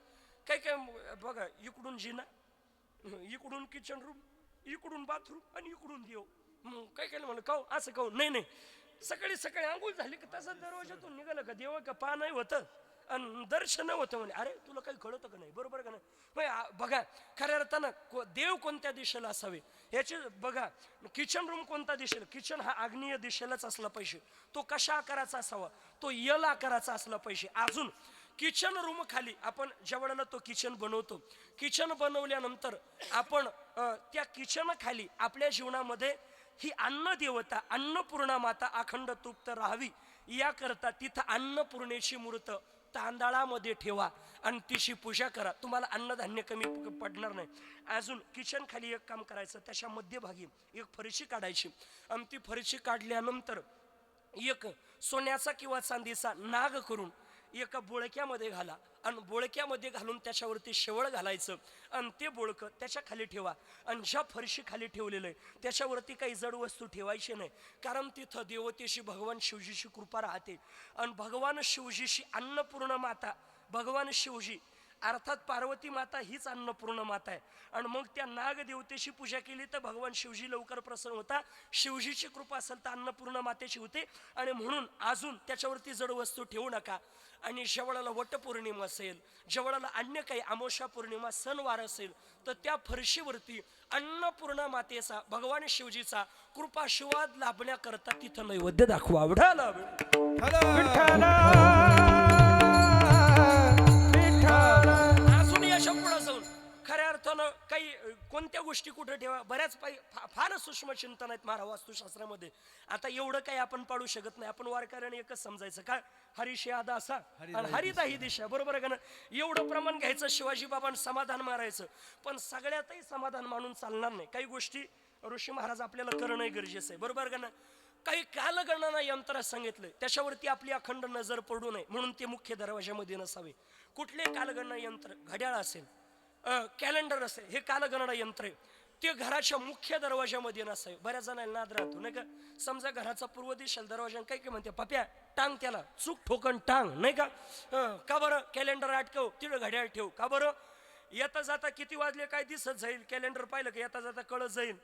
काय बघा इकडून जिना, इकडून किचन रूम, इकडून बाथरूम आणि इकडून देव. काय म्हणलं काऊ असं काऊ नाही सकाळी सकाळी आंघोळ झाली का तसं दरवाजातून निघालं का देव का पा नाही होतं आणि दर्शन होतं म्हणे. अरे तुला काही कळतं का नाही, बरोबर का नाही. बघा खऱ्या अर्थानं देव कोणत्या दिशेला असावे याचे बघा. किचन रूम कोणत्या दिशेला, किचन हा आग्नेय दिशेलाच असला पाहिजे. तो कशा आकाराचा असावा, तो यल आकाराचा असला पाहिजे. अजून किचन रूम खाली आपण ज्या वेळेला तो किचन बनवतो, किचन बनवल्यानंतर आपण त्या किचन खाली आपल्या जीवनामध्ये ही अन्न देवता अन्नपूर्णा माता अखंड तृप्त राहावी याकरता तिथं अन्नपूर्णेची मूर्त तांदळामध्ये ठेवा आणि तिची पूजा करा. तुम्हाला अन्नधान्य कमी पडणार नाही. अजून किचन खाली एक काम करायचं, त्याच्या मध्यभागी एक फरशी काढायची आणि ती फरशी काढल्यानंतर एक सोन्याचा किंवा चांदीचा नाग करून एका बोळक्यामध्ये घाला आणि बोळक्यामध्ये घालून त्याच्यावरती शेवळ घालायचं आणि ते बोळकं त्याच्या खाली ठेवा. आणि ज्या फरशी खाली ठेवलेलं आहे त्याच्यावरती काही जड वस्तू ठेवायची नाही. कारण तिथं देवतेशी भगवान शिवजीची कृपा राहते. आणि भगवान शिवजीशी अन्नपूर्ण माता, भगवान शिवजी अर्थात पार्वती माता हीच अन्नपूर्ण माता आहे. आणि मग त्या नाग देवतेची पूजा केली तर भगवान शिवजी लवकर प्रसन्न होता. शिवजीची कृपा असेल तर अन्नपूर्ण मातेची होते. आणि म्हणून अजून त्याच्यावरती जड वस्तू ठेवू नका. आणि जेवढाला वटपौर्णिमा असेल, जेवढाला अन्य काही अमावस्या पौर्णिमा सणवार असेल तर त्या फरशीवरती अन्नपूर्णा मातेचा भगवान शिवजीचा कृपाशीर्वाद लाभण्याकरता तिथं नैवेद्य दाखवा. आवडाला अजून याच्या पुढे जाऊन खऱ्या अर्थानं काही कोणत्या गोष्टी कुठे ठेवा, बऱ्याच फार सूक्ष्म चिंतन आहेत महाराज वास्तुशास्त्रामध्ये. आता एवढं काही आपण पाडू शकत नाही. आपण वारकऱ्याने एकच समजायचं काय, हरीशी आदा असा आणि हरिता ही दिशा, बरोबर आहे का ना. एवढं प्रमाण घ्यायचं, शिवाजी बाबांना समाधान मारायचं. पण सगळ्यातही समाधान मानून चालणार नाही. काही गोष्टी ऋषी महाराज आपल्याला करणं गरजेचं आहे, बरोबर का ना. काही कालगणना यंत्र सांगितलंय त्याच्यावरती आपली अखंड नजर पडू नये म्हणून ते मुख्य दरवाजामध्ये नसावे. कुठले कालगणना यंत्र, घड्याळ असेल, कॅलेंडर असेल, हे कालगणना यंत्र आहे, ते घराच्या मुख्य दरवाजामध्ये नसावे. बऱ्याच जणांना नाद राहतो नाही का. समजा घराचा पूर्व दिशेला दरवाजा, काही म्हणते पप्या टांग त्याला, चूक ठोकन टांग नाही का. का बरं कॅलेंडर अटकव, तिथं घड्याळ ठेव. का बरं येता जाता किती वाजले काय दिसत जाईल, कॅलेंडर पाहिलं की येता जाता कळत जाईल.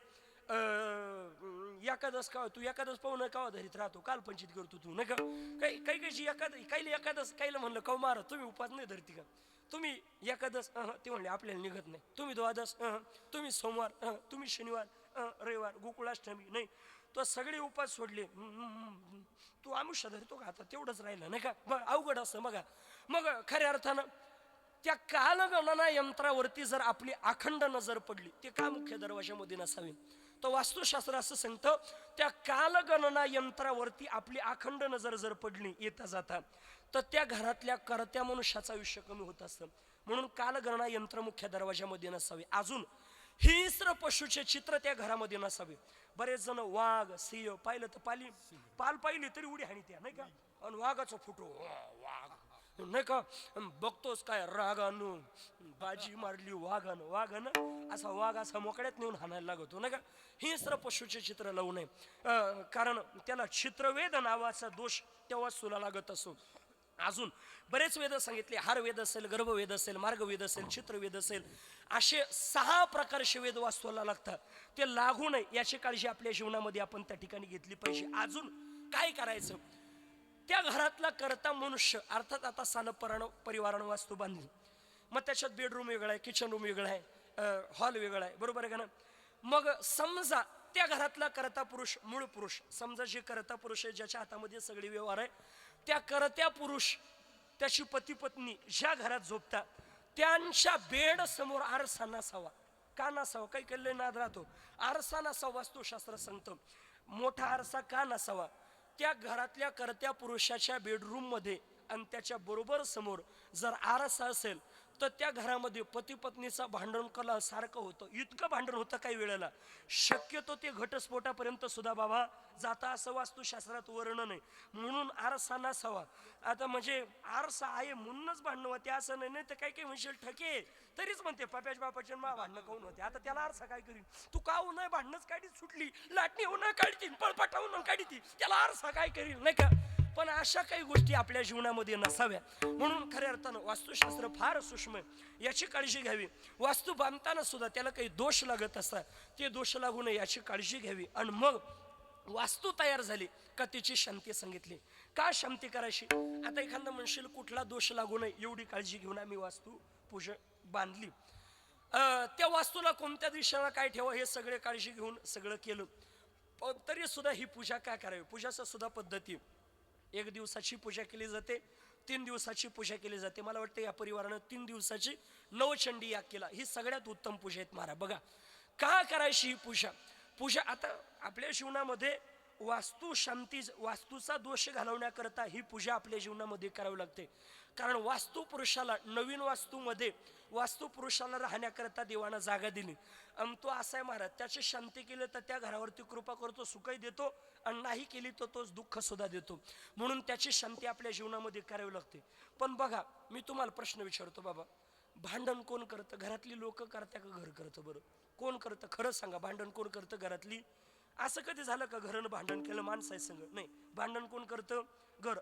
एकादश का तू एकादश पाहून का धरीत राहतो, काल पंचित करतो तू नाही का. काही एकादश काहीला म्हणलं का मार तुम्ही उपास नाही धरती का, तुम्ही एकादश ते म्हणले आपल्याला निघत नाही, तुम्ही द्वादश तुम्ही सोमवार तुम्ही शनिवार रविवार गोकुळाष्टमी नाही, तो सगळे उपास सोडले. तू आमुष्य धरतो का, आता तेवढंच राहिलं नाही का. बघ अवघड असतं बघा. मग खऱ्या अर्थानं त्या कालगणना यंत्रावरती जर आपली अखंड नजर पडली ते का मुख्य दरवाजामध्ये नसावी. तो वास्तुशास्त्र असं सांगतं त्या कालगणना यंत्रावरती आपली अखंड नजर जर पडली येता जाता तर त्या घरातल्या कर्त्या मनुष्याचं आयुष्य कमी होत असतं. म्हणून कालगणना यंत्र मुख्य दरवाजामध्ये नसावे. अजून हिंस्र पशुचे चित्र त्या घरामध्ये नसावे. बरेच जण वाघ सिंह पाहिलं तर पाल पाहिली तरी उडी हाणी त्या नाही का. आणि वाघाचा फोटो वाघ नाही का, बघतोस काय रागानं बाजी मारली वाघानं असा वाघ असा मोकळ्यात नेऊन हाणायला लागतो नाही का. हिंस्र पशुचे चित्र लावू नये. कारण त्याला चित्रवेद नावाचा दोष तेव्हाच तुला लागत असो. अजून बरेच वेद सांगितले, हार वेद असेल, गर्भवेद असेल, मार्गवेद असेल, चित्रवेद असेल, असे 6 प्रकारचे वेद वास्तूला लागतात. ते लागू नये याची काळजी आपल्या जीवनामध्ये आपण त्या ठिकाणी घेतली पाहिजे. अजून काय करायचं, त्या घरातला करता मनुष्य, अर्थात आता सानप परिवारानं वास्तू बांधली, मग त्याच्यात बेडरूम वेगळा आहे, किचन रूम वेगळा आहे, हॉल वेगळा आहे, बरोबर आहे का ना. मग समजा त्या घरातला करता पुरुष, मूळ पुरुष, समजा जे करता पुरुष आहे, ज्याच्या हातामध्ये सगळे व्यवहार आहे, त्या करत्या पुरुष, त्याची पती पत्नी ज्या घरात झोपतात त्यांच्या बेड समोर आरसा नसावा. का नसावा? काही केले नाद राहतो. आरसा नसावा वास्तुशास्त्र सांगतं. मोठा आरसा का नसावा? त्या घरातल्या करत्या पुरुषाच्या बेडरूम मध्ये आणि त्याच्या बरोबर समोर जर आरसा असेल तर त्या घरामध्ये पती पत्नीचा भांडण कला सारखं होतं. इतकं भांडण होतं काही वेळेला, शक्यतो ते घटस्फोटापर्यंत सुद्धा बाबा जाता असं वास्तुशास्त्रात वर्णन आहे. म्हणून आरसा नसावा. आता म्हणजे आरसा आहे म्हणूनच भांडणं होते असं नाही. तर काही काही म्हणशील ठके तरीच म्हणते पप्याच्या बापाच्या मा भांडणं काऊन होते. आता त्याला आरसा काय करीन? तू का नाही भांडणच काढी सुटली, लाटणी होऊन काढती, पळपटा होऊन काढती, त्याला आरसा काय करील, नाही का. पण अशा काही गोष्टी आपल्या जीवनामध्ये नसाव्या. म्हणून खऱ्या अर्थानं वास्तुशास्त्र फार सूक्ष्म आहे, याची काळजी घ्यावी. वास्तू बांधताना सुद्धा त्याला काही दोष लागत असतात, ते दोष लागू नये याची काळजी घ्यावी. आणि मग वास्तू तयार झाली का तिची शांती सांगितली. का शांती करायची? आता एखादा म्हणशील कुठला दोष लागू नये एवढी काळजी घेऊन आम्ही वास्तू पूजा बांधली, त्या वास्तूला कोणत्या दिशेला काय ठेवा हे सगळे काळजी घेऊन सगळं केलं, तरी सुद्धा ही पूजा काय करावी? पूजाचा सुद्धा पद्धती, 1 दिवसाची पूजा केली जाते, 3 दिवसाची पूजा केली जाते. मला वाटतं या परिवारानं 3 दिवसाची नवचंडी याग केला. ही सगळ्यात उत्तम पूजा आहेत महाराज. बघा का करायची ही पूजा? पूजा आता आपल्या जीवनामध्ये वास्तू शांती, वास्तूचा दोष घालवण्याकरता ही पूजा आपल्या जीवनामध्ये करावी लागते. कारण वास्तू पुरुषाला, नवीन वास्तूमध्ये वास्तू पुरुषाला राहण्याकरता देवानं जागा दिली. तो असा आहे महाराज, त्याची शांती केली तर त्या घरावरती कृपा करतो, सुखही देतो, आणि नाही केली तर तोच दुःख सुद्धा देतो. म्हणून त्याची शांती आपल्या जीवनामध्ये करावी लागते. पण बघा मी तुम्हाला प्रश्न विचारतो, बाबा भांडण कोण करतं? घरातली लोक करता का घर करतं? बरं कोण करतं? खरं सांगा, भांडण कोण करतं घरातली? असं कधी झालं का घरानं भांडण केलं माणसाय संग? नाही. भांडण कोण करतं? घर.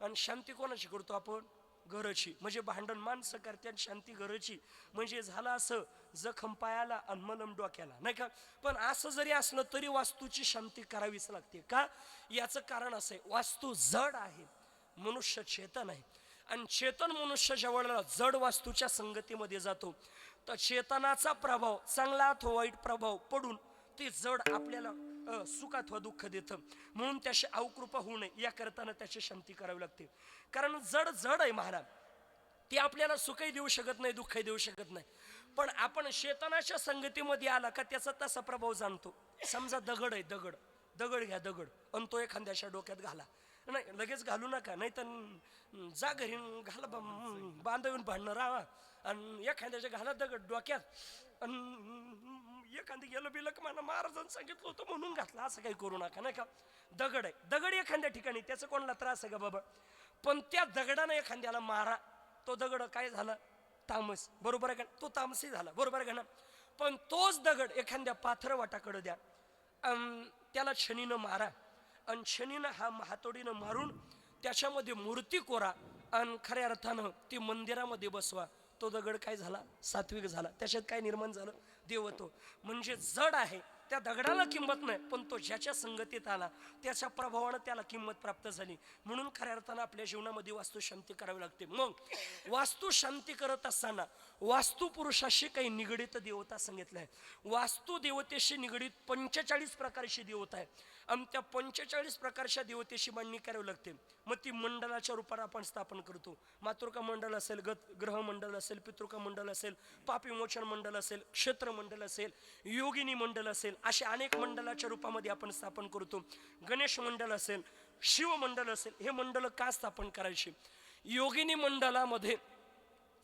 आणि शांती कोणाची करतो आपण? घराची. म्हणजे भांडण माणसं करते आणि शांती घराची. म्हणजे झालं असं, जखम पायाला आणि मलम डोक्याला, नाही का. पण असं जरी असलं तरी वास्तूची शांती करावीच लागते. का? याचं कारण असं आहे, वास्तू जड आहे, मनुष्य चेतन आहे. आणि चेतन मनुष्य ज्यावेळेला जड वास्तूच्या संगतीमध्ये जातो तर चेतनाचा प्रभाव, चांगला अथवा वाईट प्रभाव पडून ते जड आपल्याला सुख अथवा दुःख देतं. म्हणून त्याची अवकृपा होऊ नये याकरताना त्याची शांती करावी लागते. कारण जड आहे महाराज, ते आपल्याला सुखही देऊ शकत नाही, दुःखही देऊ शकत नाही. पण आपण चेतनाच्या संगतीमध्ये आला का त्याचा तसा प्रभाव जाणतो. समजा दगड आहे, दगड घ्या, दगड, आणि तो एखाद्याच्या डोक्यात घाला. नाही लगेच घालू नका, नाही तर जा घरी घाला, बांधून भांडणं राहा. आणि एखाद्याच्या घाला दगड डोक्यात, आणि एखादी गेलं बिलक मला महाराजांनी सांगितलं होतं म्हणून घातलं, असं काही करू नका, नाही का. दगड आहे, दगड एखाद्या ठिकाणी, त्याचा कोणाला त्रास आहे का बाबा? पण त्या दगडानं एखाद्याला मारा, तो दगड काय झाला? तामस, बरोबर आहे का? तो तामसी झाला, बरोबर आहे का ना. पण तोच दगड एखाद्या पाथर वाटाकडे द्या, त्याला शनीनं मारा, आणि शनीनं हातोडीनं मारून त्याच्यामध्ये मूर्ती कोरा, आणि खऱ्या अर्थानं ती मंदिरामध्ये बसवा. तो दगड काय झाला? सात्विक झाला. त्याच्यात काय निर्माण झालं? देवत्व. म्हणजे जड आहे, त्या दगडाला किंमत नाही, पण तो ज्याच्या संगतीत आला त्याच्या प्रभावानं त्याला किंमत प्राप्त झाली. म्हणून खऱ्या अर्थानं आपल्या जीवनामध्ये वास्तू शांती करावी लागते. मग वास्तू शांती करत असताना वास्तू पुरुषाशी काही निगडित देवता सांगितल्या आहे. वास्तू देवतेशी निगडित 45 प्रकारची देवता आहे, आणि त्या 45 प्रकारच्या देवतेशी मांडणी करावी लागते. मग ती मंडळाच्या रूपात आपण स्थापन करतो. मातृका मंडळ असेल, ग्रह मंडळ असेल, पितृका मंडळ असेल, पाप विमोचन मंडळ असेल, क्षेत्र मंडळ असेल, योगिनी मंडळ असेल, अशा अनेक मंडळाच्या रूपामध्ये आपण स्थापन करतो. गणेश मंडळ असेल, शिव मंडळ असेल. हे मंडळ का स्थापन करायची? योगिनी मंडळामध्ये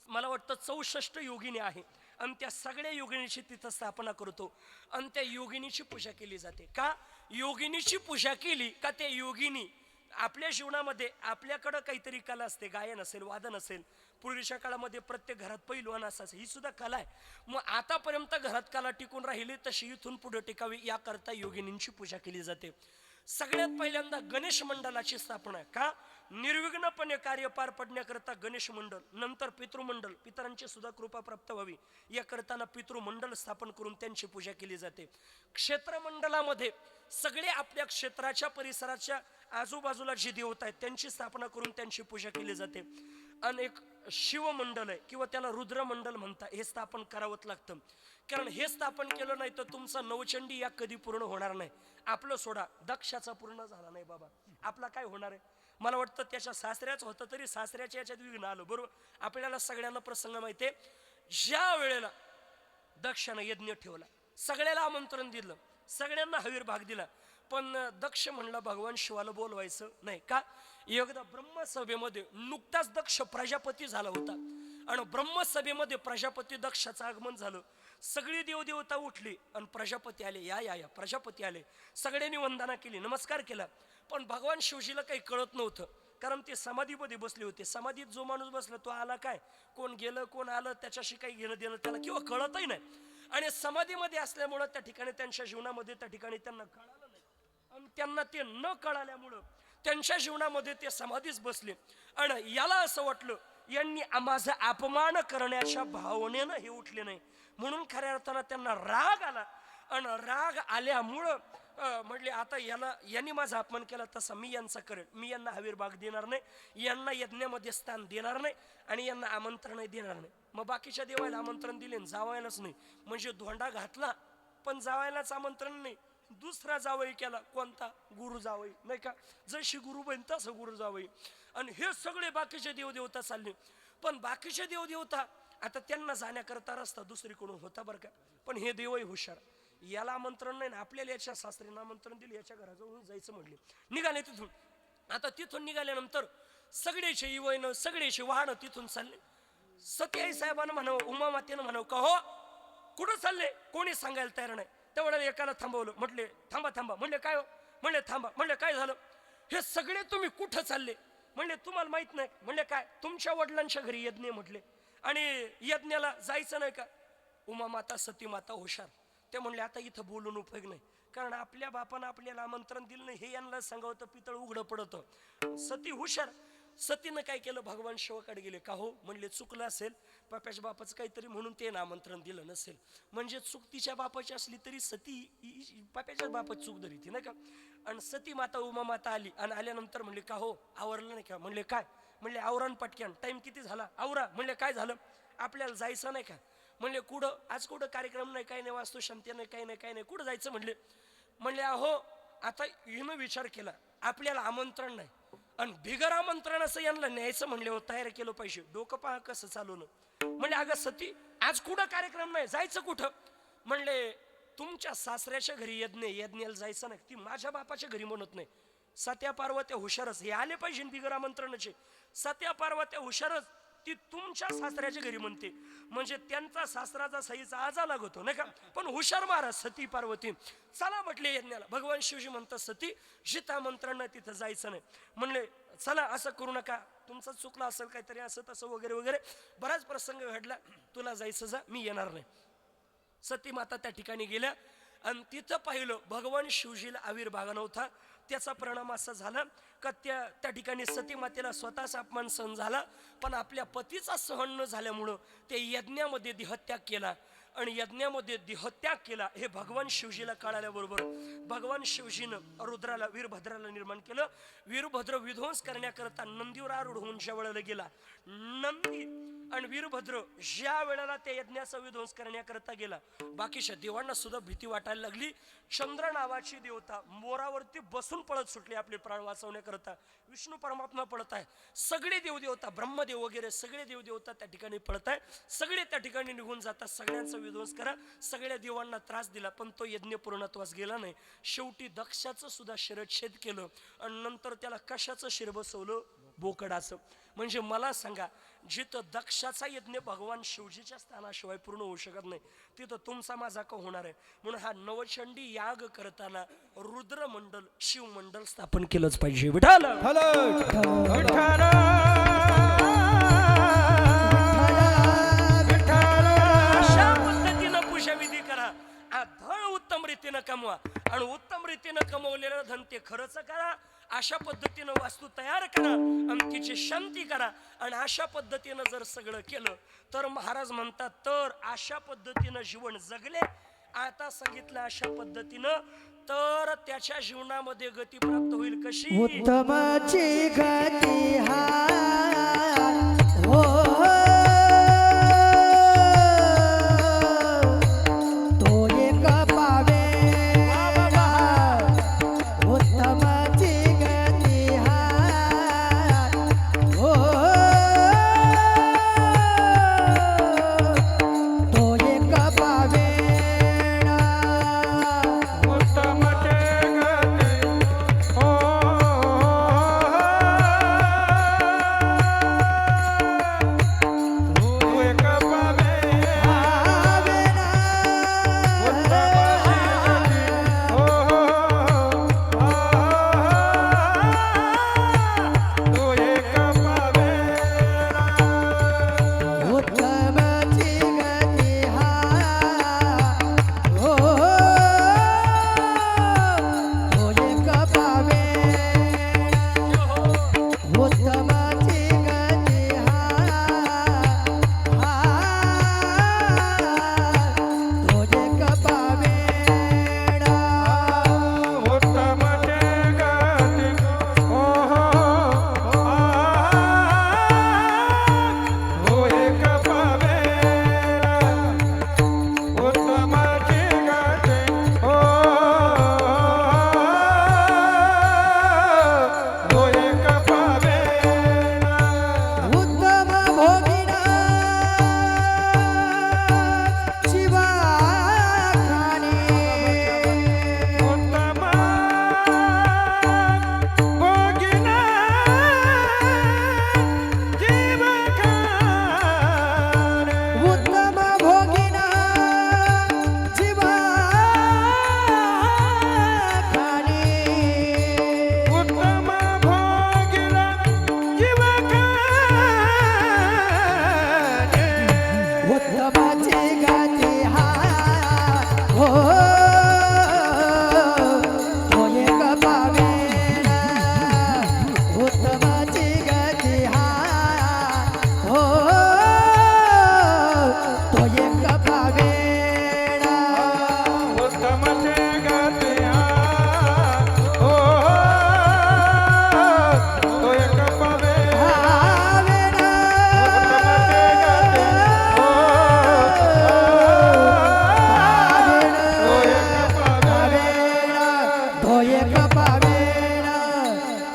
मला वाटतं 64 योगिनी आहे, आणि त्या सगळ्या योगिनीची तिथं स्थापना करतो, आणि त्या योगिनीची पूजा केली जाते. का? योगिनीची पूजा केली का त्या योगिनी आपल्या जीवनामध्ये, आपल्याकडं काहीतरी कला असते, गायन असेल, वादन असेल. पूर्वीच्या काळामध्ये प्रत्येक घरात पैलवान असायचं, ही सुद्धा कला आहे. मग आतापर्यंत घरात कला टिकून राहिली तशी इथून पुढे टिकावी याकरता योगिनींची पूजा केली जाते. सगळ्यात पहिल्यांदा गणेश मंडळाची स्थापना आहे. का? निर्विघ्नपणे कार्य पार पडण्याकरता गणेश मंडळ, नंतर पितृमंडळ, पितरांची सुद्धा कृपा प्राप्त व्हावी या करताना पितृमंडळ स्थापन करून त्यांची पूजा केली जाते. क्षेत्रमंडळामध्ये सगळे आपल्या क्षेत्राच्या परिसराच्या आजूबाजूला जी देवता आहेत त्यांची स्थापना करून त्यांची पूजा केली जाते. आणि एक शिवमंडळ आहे किंवा त्याला रुद्रमंडळ म्हणतात, हे स्थापन करावंच लागतं. कारण हे स्थापन केलं नाही तर तुमचा नवचंडी या कधी पूर्ण होणार नाही. आपलं सोडा, दक्षाचा पूर्ण झाला नाही बाबा, आपला काय होणार आहे? मला वाटतं त्याच्या सासऱ्याच होतं तरी सासऱ्याच्या याच्यात विघ्न आलं. बरोबर, आपल्याला सगळ्यांना प्रसंग माहिती आहे. ज्या वेळेला दक्षानं यज्ञ ठेवला, सगळ्याला आमंत्रण दिलं, सगळ्यांना हवीर भाग दिला, पण दक्ष म्हणला भगवान शिवाला बोलवायचं नाही. का? एकदा ब्रह्मसभेमध्ये नुकताच दक्ष प्रजापती झाला होता आणि ब्रह्मसभेमध्ये प्रजापती दक्षाचं आगमन झालं. सगळी देवदेवता उठली आणि प्रजापती आले. या या या प्रजापती आले. सगळ्यांनी वंदना केली, नमस्कार केला. पण भगवान शिवजीला काही कळत नव्हतं, कारण ते समाधीमध्ये बसले होते. समाधीत जो माणूस बसला तो आला काय, कोण गेलं कोण आलं त्याच्याशी काही घेणं देणं त्याला किंवा कळतही नाही. आणि समाधीमध्ये असल्यामुळं त्या ठिकाणी त्यांच्या जीवनामध्ये त्या ठिकाणी त्यांना कळालं नाही. आणि त्यांना ते न कळाल्यामुळं त्यांच्या जीवनामध्ये ते समाधीच बसले. आणि याला असं वाटलं यांनी माझा अपमान करण्याच्या भावनेनं हे उठले नाही, म्हणून खऱ्या अर्थानं त्यांना राग आला. आणि राग आल्यामुळं म्हटले आता यांनी माझा अपमान केला तसा मी यांचा करेल. मी यांना हवीर भाग देणार नाही, यांना यज्ञामध्ये स्थान देणार नाही आणि यांना आमंत्रणही देणार नाही. मग बाकीच्या देवाला आमंत्रण दिले, जावायलाच नाही. म्हणजे धोंडा घातला पण जावायलाच आमंत्रण नाही. दुसरा जावई केला, कोणता? गुरु जावई, नाही का? जशी गुरु बहीण तसं गुरु जावई. आणि हे सगळे बाकीचे देवदेवता चालले. पण बाकीचे देवदेवता आता त्यांना जाण्याकरता रस्ता दुसरीकडून होता बरं का. पण हे देवही हुशार, याला आमंत्रण नाही ना, आपल्याला याच्या सासरीनं आमंत्रण दिले, याच्या घराजवळून जायचं म्हणले. निघाले तिथून. आता तिथून निघाल्यानंतर सगळेचे इवयनं सगळेचे वाहनं तिथून चालले. सतीआई साहेबांना म्हणावं, उमा मातेनं म्हणावं, का हो कुठं चालले? कोणी सांगायला तयार नाही. तेवढ्या एकाला थांबवलं. म्हटले थांबा थांबा. म्हणले काय हो? म्हणले थांबा. म्हणले काय झालं? हे सगळे तुम्ही कुठं चालले? म्हणले तुम्हाला माहित नाही. म्हणले काय? तुमच्या वडिलांच्या घरी यज्ञ म्हटले, आणि यज्ञाला जायचं नाही का? उमा माता सती माता हुशार. ते म्हणले आता इथं बोलून उपयोग नाही, कारण आपल्या बापानं आपल्याला आमंत्रण दिलं नाही हे यांना सांगावं तर पितळ उघडं पडतं. सती हुशार. सतीनं काय केलं? भगवान शिवाकडे गेले. का हो? म्हणले चुकलं असेल, पाप्याच्या बापाचं काहीतरी म्हणून ते आमंत्रण दिलं नसेल. म्हणजे चूक तिच्या बापाची असली तरी सती पाप्याच्या बापाची चूक धरी ती, नाही का? आणि सती माता उमा माता आली आणि आल्यानंतर म्हणले का हो आवरलं नाही का? म्हणले काय? म्हणले आवरण पटक्यान, टाइम किती झाला? आवरा. म्हणले काय झालं? आपल्याला जायचं नाही का? म्हणले कुठं? आज कुठं कार्यक्रम नाही, काही नाही, वास्तू शांती नाही, काही नाही, काही नाही, कुठं जायचं? म्हणले अहो आता हिनं विचार केला आपल्याला आमंत्रण नाही आणि बिगर आमंत्रण असं यांना न्यायचं म्हणल्यावर तयार केलं पाहिजे. डोकं पहा कसं चालवलं. म्हणले अगं सती आज कुठं कार्यक्रम नाही, जायचं कुठं? म्हणले तुमच्या सासऱ्याच्या घरी यज्ञाला जायचं नाही. ती माझ्या बापाच्या घरी म्हणत नाही. सत्या पार्वत्या हुशारच, हे आले पाहिजे बिगर आमंत्रणाचे. सत्या पार्वत्या हुशारच, ती तुमच्या सासऱ्याच्या घरी म्हणते, म्हणजे त्यांचा सासराचा सहीचा आजा लागतो, नाही का? पण हुशार महाराज सती पार्वती. चला म्हटले यज्ञाला. भगवान शिवजी म्हणतात सती जिथं आमंत्रण नाही तिथं जायचं नाही. म्हणले चला असं करू नका, तुमचं चुकलं असेल काहीतरी असं तसं वगैरे वगैरे बराच प्रसंग घडला. तुला जायचं जा, मी येणार नाही. सती माता त्या ठिकाणी गेल्या आणि तिथं पाहिलं भगवान शिवजीला आविर्भाव नव्हता. त्याचा परिणाम असा झाला का त्या ठिकाणी सती मातेला स्वतःचा अपमान सहन झाला, पण आपल्या पतीचा सहन न झाल्यामुळं ते यज्ञामध्ये देहत्याग केला. आणि यज्ञामध्ये देहत्याग केला हे भगवान शिवजीला कळाल्याबरोबर भगवान शिवजीनं रुद्राला वीरभद्राला निर्माण केलं. वीरभद्र विध्वंस करण्याकरता नंदीवर आरूढ होऊन ज्या वेळेला गेला, नंदी आणि वीरभद्र ज्या वेळेला त्या यज्ञाचा विध्वंस करण्याकरता गेला, बाकीच्या देवांना सुद्धा भीती वाटायला लागली. चंद्र नावाची देवता मोरावरती बसून पळत सुटली आपले प्राण वाचवण्याकरता. विष्णू परमात्मा पळत आहे, सगळे देवदेवता ब्रह्मदेव वगैरे सगळे देवदेवता त्या ठिकाणी पळत आहे. सगळे त्या ठिकाणी निघून जातात, सगळ्यांचा विध्वंस करा. सगळ्या देवांना त्रास दिला, पण तो यज्ञ पूर्णत्वास गेला नाही. शेवटी दक्षाचं सुद्धा शिरच्छेद केलं आणि नंतर त्याला कशाचं शिर बसवलं? बोकडाचं. म्हणजे मला सांगा, जिथं दक्षाचा यज्ञ भगवान शिवजीच्या स्थानाशिवाय पूर्ण होऊ शकत नाही, तिथं तुमचा माझा का होणार आहे? म्हणून हा नवचंडी याग करताना रुद्रमंडल शिवमंडल स्थापन केलंच पाहिजे. विठाल विठ्ठल अशा पद्धतीनं पूजा विधी करा, धन उत्तम रीतीनं कमवा. आणि उत्तम रीतीनं कमवलेलं धन ते खर्च करा. अशा पद्धतीनं वास्तू तयार करा आणि तिची शांती करा. आणि अशा पद्धतीनं जर सगळं केलं तर महाराज म्हणतात तर अशा पद्धतीनं जीवन जगले. आता सांगितलं अशा पद्धतीनं तर त्याच्या जीवनामध्ये गती प्राप्त होईल कशी. उत्तमाची गती हा हो तो एक पावे. उत्तमाची गती हा हो तो एक पावे. उत्तम जगती हो तू एक पावे. उत्तम जगती हो तू एक पावे. उत्तमाची गती हा हो तो एक पावे. उत्तमाची गती हा तो एक पावे. उत्तम जगती हो तू एक पावे. उत्तम जगती हो तू एक पावे. उत्तम भोगिना शिवा खाणे. उत्तम भोगिना जीव खाणे. उत्तम भोगिना शिवा खाणे. उत्तम भोगिना जीव खाणे. उत्तमाची गती हा हो तो एक पावे. उत्तमाची गती हा हो तो एक पावे. उत्तम जगती हो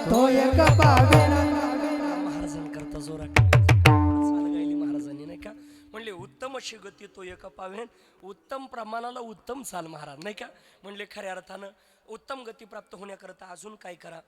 तो एक पावे. महाराजांकरता जोरा गायली महाराजांनी नाही का. म्हणले उत्तम अशी गती तो एक पावेन. उत्तम प्रमाणाला उत्तम चाल महाराज नाही का. म्हणले खऱ्या अर्थानं उत्तम गती प्राप्त होण्याकरता अजून काय करा.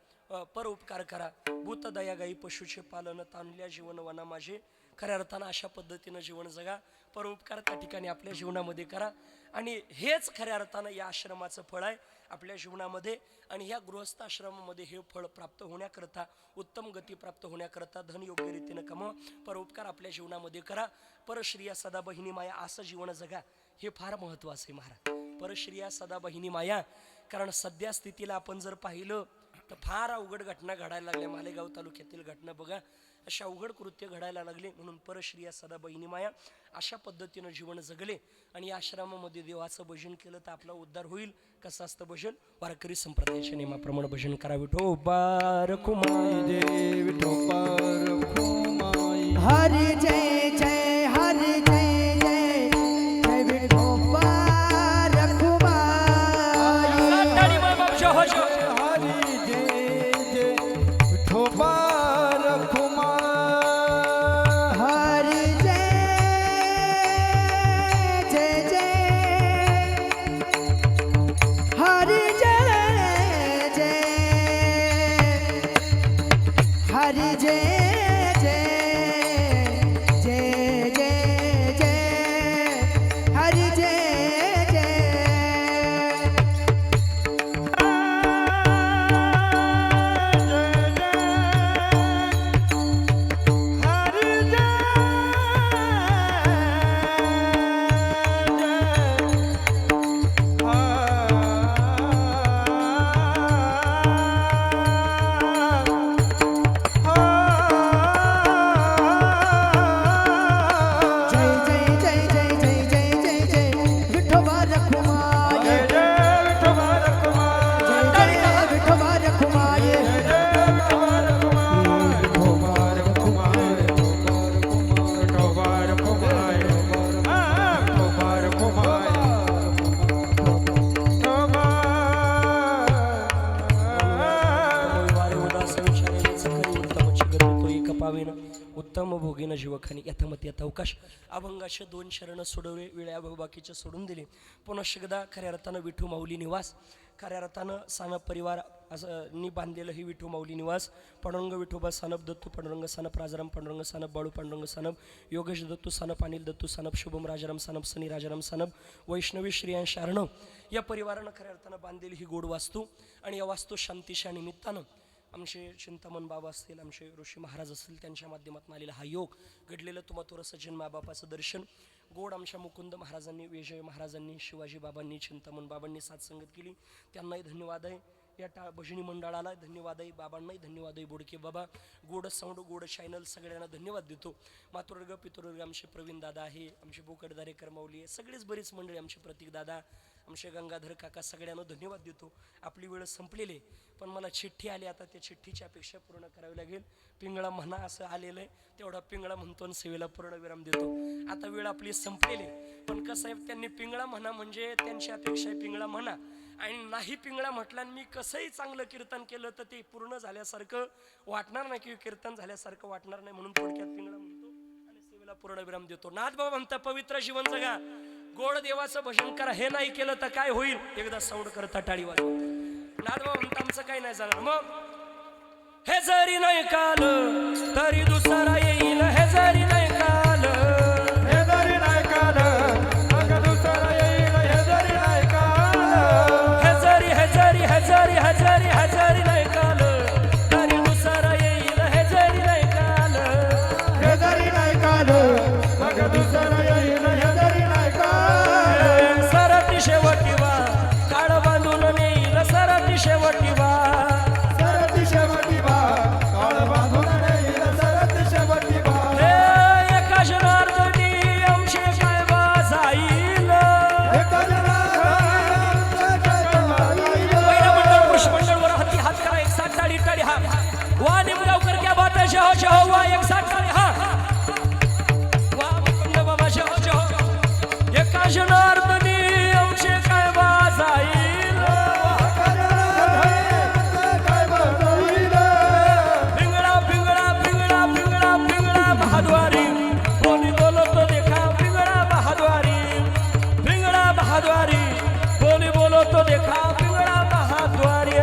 परोपकार करा. भूत दया गाई पशुचे पालन ताणल्या जीवन वना माझे. खऱ्या अर्थानं अशा पद्धतीनं जीवन जगा. परोपकार त्या ठिकाणी आपल्या जीवनामध्ये करा. आणि हेच खऱ्या अर्थानं या आश्रमाचं फळ आहे आपल्या जीवनामध्ये. आणि ह्या गृहस्थ आश्रमामध्ये हे फळ प्राप्त होण्याकरता उत्तम गती प्राप्त होण्याकरता धन योग्य रीतीनं कमवा. परोपकार आपल्या जीवनामध्ये करा. परश्रिया सदा बहिणी माया असं जीवन जगा. हे फार महत्वाचं आहे महाराज. परश्रिया सदा बहिणी माया. कारण सध्या स्थितीला आपण जर पाहिलं तर फार अवघड घटना घडायला लागल्या. मालेगाव तालुक्यातील घटना बघा. अशा अवघड कृत्य घडायला लागले. म्हणून परश्रिया सदा बहिणी माया अशा पद्धतीनं जीवन जगले. आणि या आश्रमामध्ये देवाचं भजन केलं तर आपला उद्धार होईल. कसं असतं भजन. वारकरी संप्रदायाच्या नियमाप्रमाणे भजन करा. विठो बारकुमाई जय विठोबार खुमाई. हरी जय जय हरी जय जय जय विठोबा रखुमाई. हरी जय जय विठोबार खुमाई. हरी जय जय जय हरी जय जय हरी जय जय जीवखानी यथामती यथा अवकाश अभंगाचे 2 शरण सोडवले वेळ्या बाकीचे सोडून दिले पुनश्च एकदा खऱ्या अर्थानं विठू माऊली निवास खऱ्या अर्थानं सानप परिवार असं नी बांधलेलं ही विठू माऊली निवास पांडुरंग विठोबा सानप दत्तू पांडुरंग सानप राजाराम पांडुरंग सानप बाळू पांडुरंग सानप योगेश दत्तू सानप अनिल दत्तू सानप शुभम राजाराम सानप सनी राजाराम सानप वैष्णवी श्रियांश अर्णव या परिवारानं खऱ्या अर्थानं बांधलेली ही गोड वास्तू आणि या वास्तू शांतीच्या निमित्तानं आमचे चिंतामण बाबा असतील आमचे ऋषी महाराज असतील त्यांच्या माध्यमातून आलेला हा योग घडलेलं तुम्हा थोडंसं सज्जन माबापाचं दर्शन गोड आमच्या मुकुंद महाराजांनी विजय महाराजांनी शिवाजी बाबांनी चिंतामण बाबांनी साथसंगत केली त्यांनाही धन्यवाद आहे या भजनी मंडळाला धन्यवाद आहे बाबांनाही धन्यवाद आहे बोडके बाबा गोड साऊंड गोड चॅनल सगळ्यांना धन्यवाद देतो मातुर्ग पितुर्ग आमचे प्रवीण दादा आहे आमचे बोकडदारे करमावली आहे सगळेच बरीच मंडळी आमचे प्रतीक दादा आमचे गंगाधर काका सगळ्यांना धन्यवाद देतो आपली वेळ संपलेली पण मला चिठ्ठी आली आता त्या चिठ्ठीची अपेक्षा पूर्ण करावी लागेल पिंगळा म्हणा असं आलेलं आहे तेवढा पिंगळा म्हणतो आणि सेवेला पूर्णविराम देतो आता वेळ आपली संपलेली पण कसं आहे त्यांनी पिंगळा म्हणा म्हणजे त्यांची अपेक्षा आहे पिंगळा म्हणा आणि नाही पिंगळा म्हटलं आणि मी कसंही चांगलं कीर्तन केलं तर ते पूर्ण झाल्यासारखं वाटणार नाही किंवा कीर्तन झाल्यासारखं वाटणार नाही म्हणून थोडक्यात पिंगळा म्हणतो आणि सेवेला पूर्णविराम देतो नाथ बाबा म्हणता पवित्र जीवन जगा गोड देवाचं भजन करा हे नाही केलं तर काय होईल एकदा साऊंड करता टाळी वाजव नाथ बाबा म्हणता आमचं काही नाही जाणार मग हे जरी नाही काल तरी दुसरा येईल हे जरी नाही काल हे जरी नाही काल मग दुसरा येईल हे जरी नाही काल हे जरी हे जरी हे जरी हे जरी हे जरी नाही काल तरी दुसरा येईल हे जरी नाही काल हे जरी नाही काल मग दुसरा येईल हे जरी नाही काल सरती शेवटी वा काळ बांधून नेईल सरती शेवटी वा सरती शेवटी बा काळ बांधून येईल सरत शेवटी बा एका जनार्दनी अंशे काय बा जाईल एका पहिला मंडळ पुष्पमंडळवर हाती हात करा एक साथ टाळी टाळी हा वा निमगावकर क्या बात है शहो शहो वा एक साथ टाळी हा वा मुकुंद बाबा शहो शहो एका जनार्दनी अंशे काय बा जाईल पिंगळा पिंगळा पिंगळा पिंगळा पिंगळा बहाद्वारी बोली बोलो तो देखा पिंगळा बहाद्वारी पिंगळा बहाद्वारी बोली बोलो तो देखा पिंगळा बहाद्वारी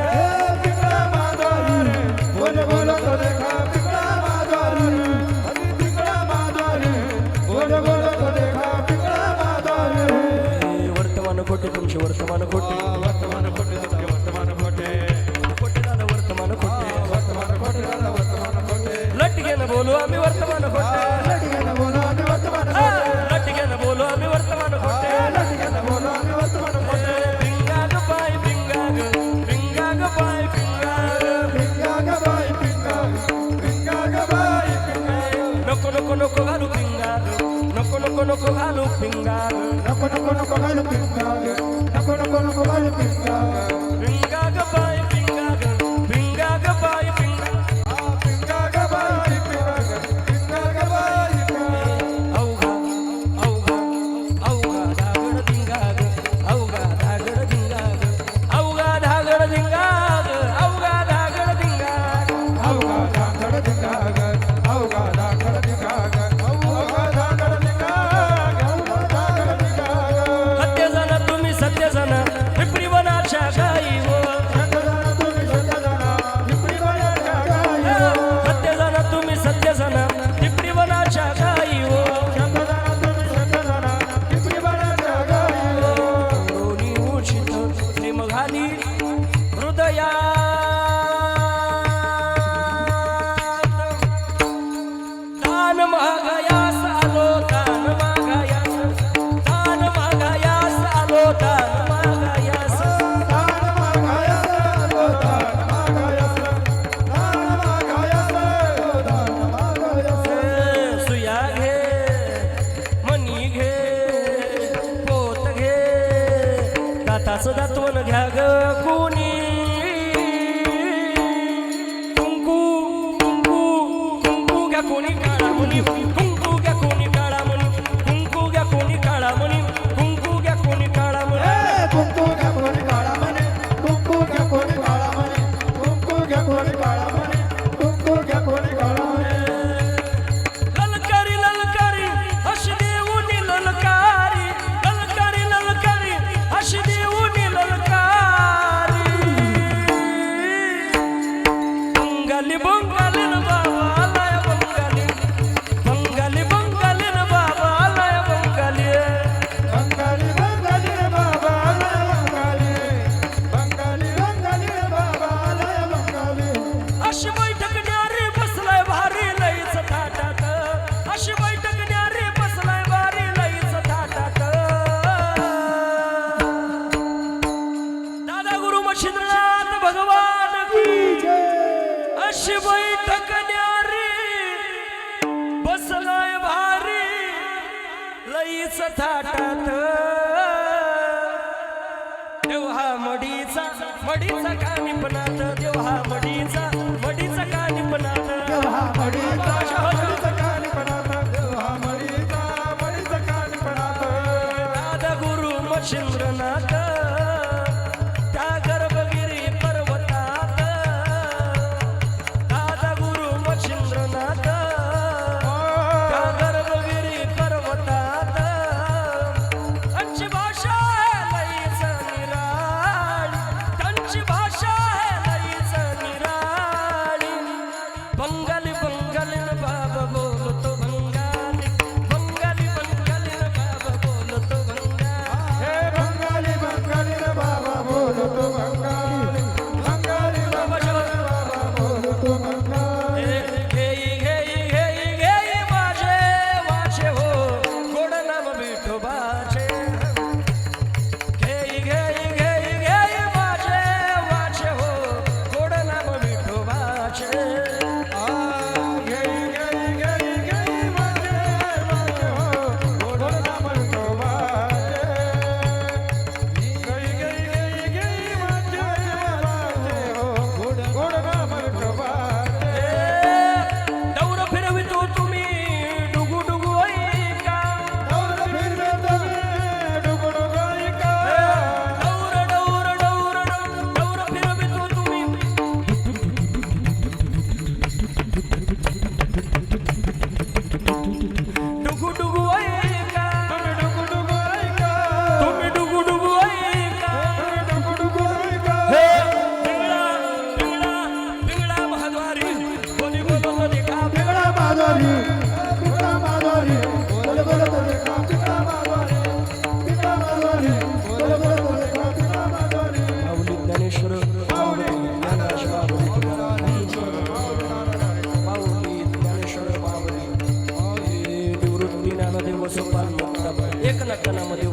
पिंगळा माधवारी बोल बोल तो देखा पिंगळा माधवारी अरे पिंगळा माधवारी बोल बोल तो देखा पिंगळा माधवारी वर्तमान खोटे तुमचे वर्तमान खोटे वर्तमान खोटे तुमचे वर्तमान खोटे खोटे दादा वर्तमान खोटे वर्तमान खोटे दादा वर्तमान खोटे लटकेनं बोलू आम्ही वर्तमान खोटे लटक्यानं बोलो आम्ही वर्तमान हा, लटकेनं बोलू आम्ही वर्तमान खोटे लटक्यानं बोलो आम्ही वर्तमान खोटे पिंगाग पाय पिंगाग पिंगाग पाय पिंगाग पिंगा ग बाई पिंगा ग बाई पिंगा नको नको नको घालू पिंगाग नको नको नको घालू पिंगाग नको नको नको घालू पिंगा नको नको नको घालू पिंगा पिंगाग पाय पिंगाग पिंगाग पाय पिंगाग पिंगा ग बाई पिंगा ग बाई अवघा अवघा अवघा धागड धिंगाग अवघा धागड धिंगाग अवघा धागड धिंगाग अवघा धागड धिंगाग अवघा धाकड दिगाग अवघा धाकड दिगाग अवघा धाकड दिगाग अवघा धाकड दिगाग सत्यजन तुम्ही सत्यजन पिपरीवनाच्या गाई हो सत्यजन तुम्ही सत्यजन पिपरीवनाच्या गाई सत्यजन तुम्ही सत्यजन पिपरीवनाच्या गाई हो सत्यजन तुम्ही सत्यजन पिपरीवनाच्या गाई दोन्ही उचित प्रेम घाली हृदयात दान मागायास आलो दान मागायास दान मागायास आलो दान मागायास दान मागायस दान मागायस दान मागायस दान मागायस सुया घे मनी घे पोत घे दाताचं दातवण घ्या ग कोणी कुंकू कुंकू कुंकू घ्या कोणी काळा मुनी कुंकू घ्या कोणी काळा मुनी कुंकू घ्या कोणी काळा मुनी कुंकू घ्या कोणी काळा मुनी कुंकू घ्या कोणी काळा म्हणे कुंकू घ्या कोणी काळा म्हणे कुंकू घ्या कोणी काळा म्हणे कुंकू घ्या कोणी काळा म्हणे ललकारी ललकारी मडीच थाटात देव हा मडीचा कानिपणात देव हा मडीचा कानिपणात देवा मडीचा दादा गुरु मच्छिंद्रनाथ त्या गर्भगिरी पर्वतात दादा गुरु मच्छिंद्रनाथ त्या गर्भगिरी पर्वतात त्यांची भाषा लईच निराळी त्यांची भाषा लईच निराळी बंगाली न बाबा बोलतो बंगाली बंगाली न बाबा बोलतो बंगाली बाबा बोलतो बंगाली घेई माझे वाचे हो गोड नाम विठोबाचे घेई माझे वाचे हो गोड नाम विठोबाचे दौर फिरवितो तुम्ही डुगू डुगू ऐका दौर फिरवितो तुम्ही डुगू डुगू ऐका तुम्ही डुगू डुगू ऐका हे पिंगळा महाद्वारी कोणी बोलत देखा पिंगळा माधवारी बोल तो देखा पिंगळा माधवारी बोल तो देखा पिंगळा माधवारी माऊली ज्ञानेश्वर माऊली ज्ञानेश्वर माऊली निवृत्ती ज्ञानदेव सोपान मुक्ताबाई एक नक्कनामध्ये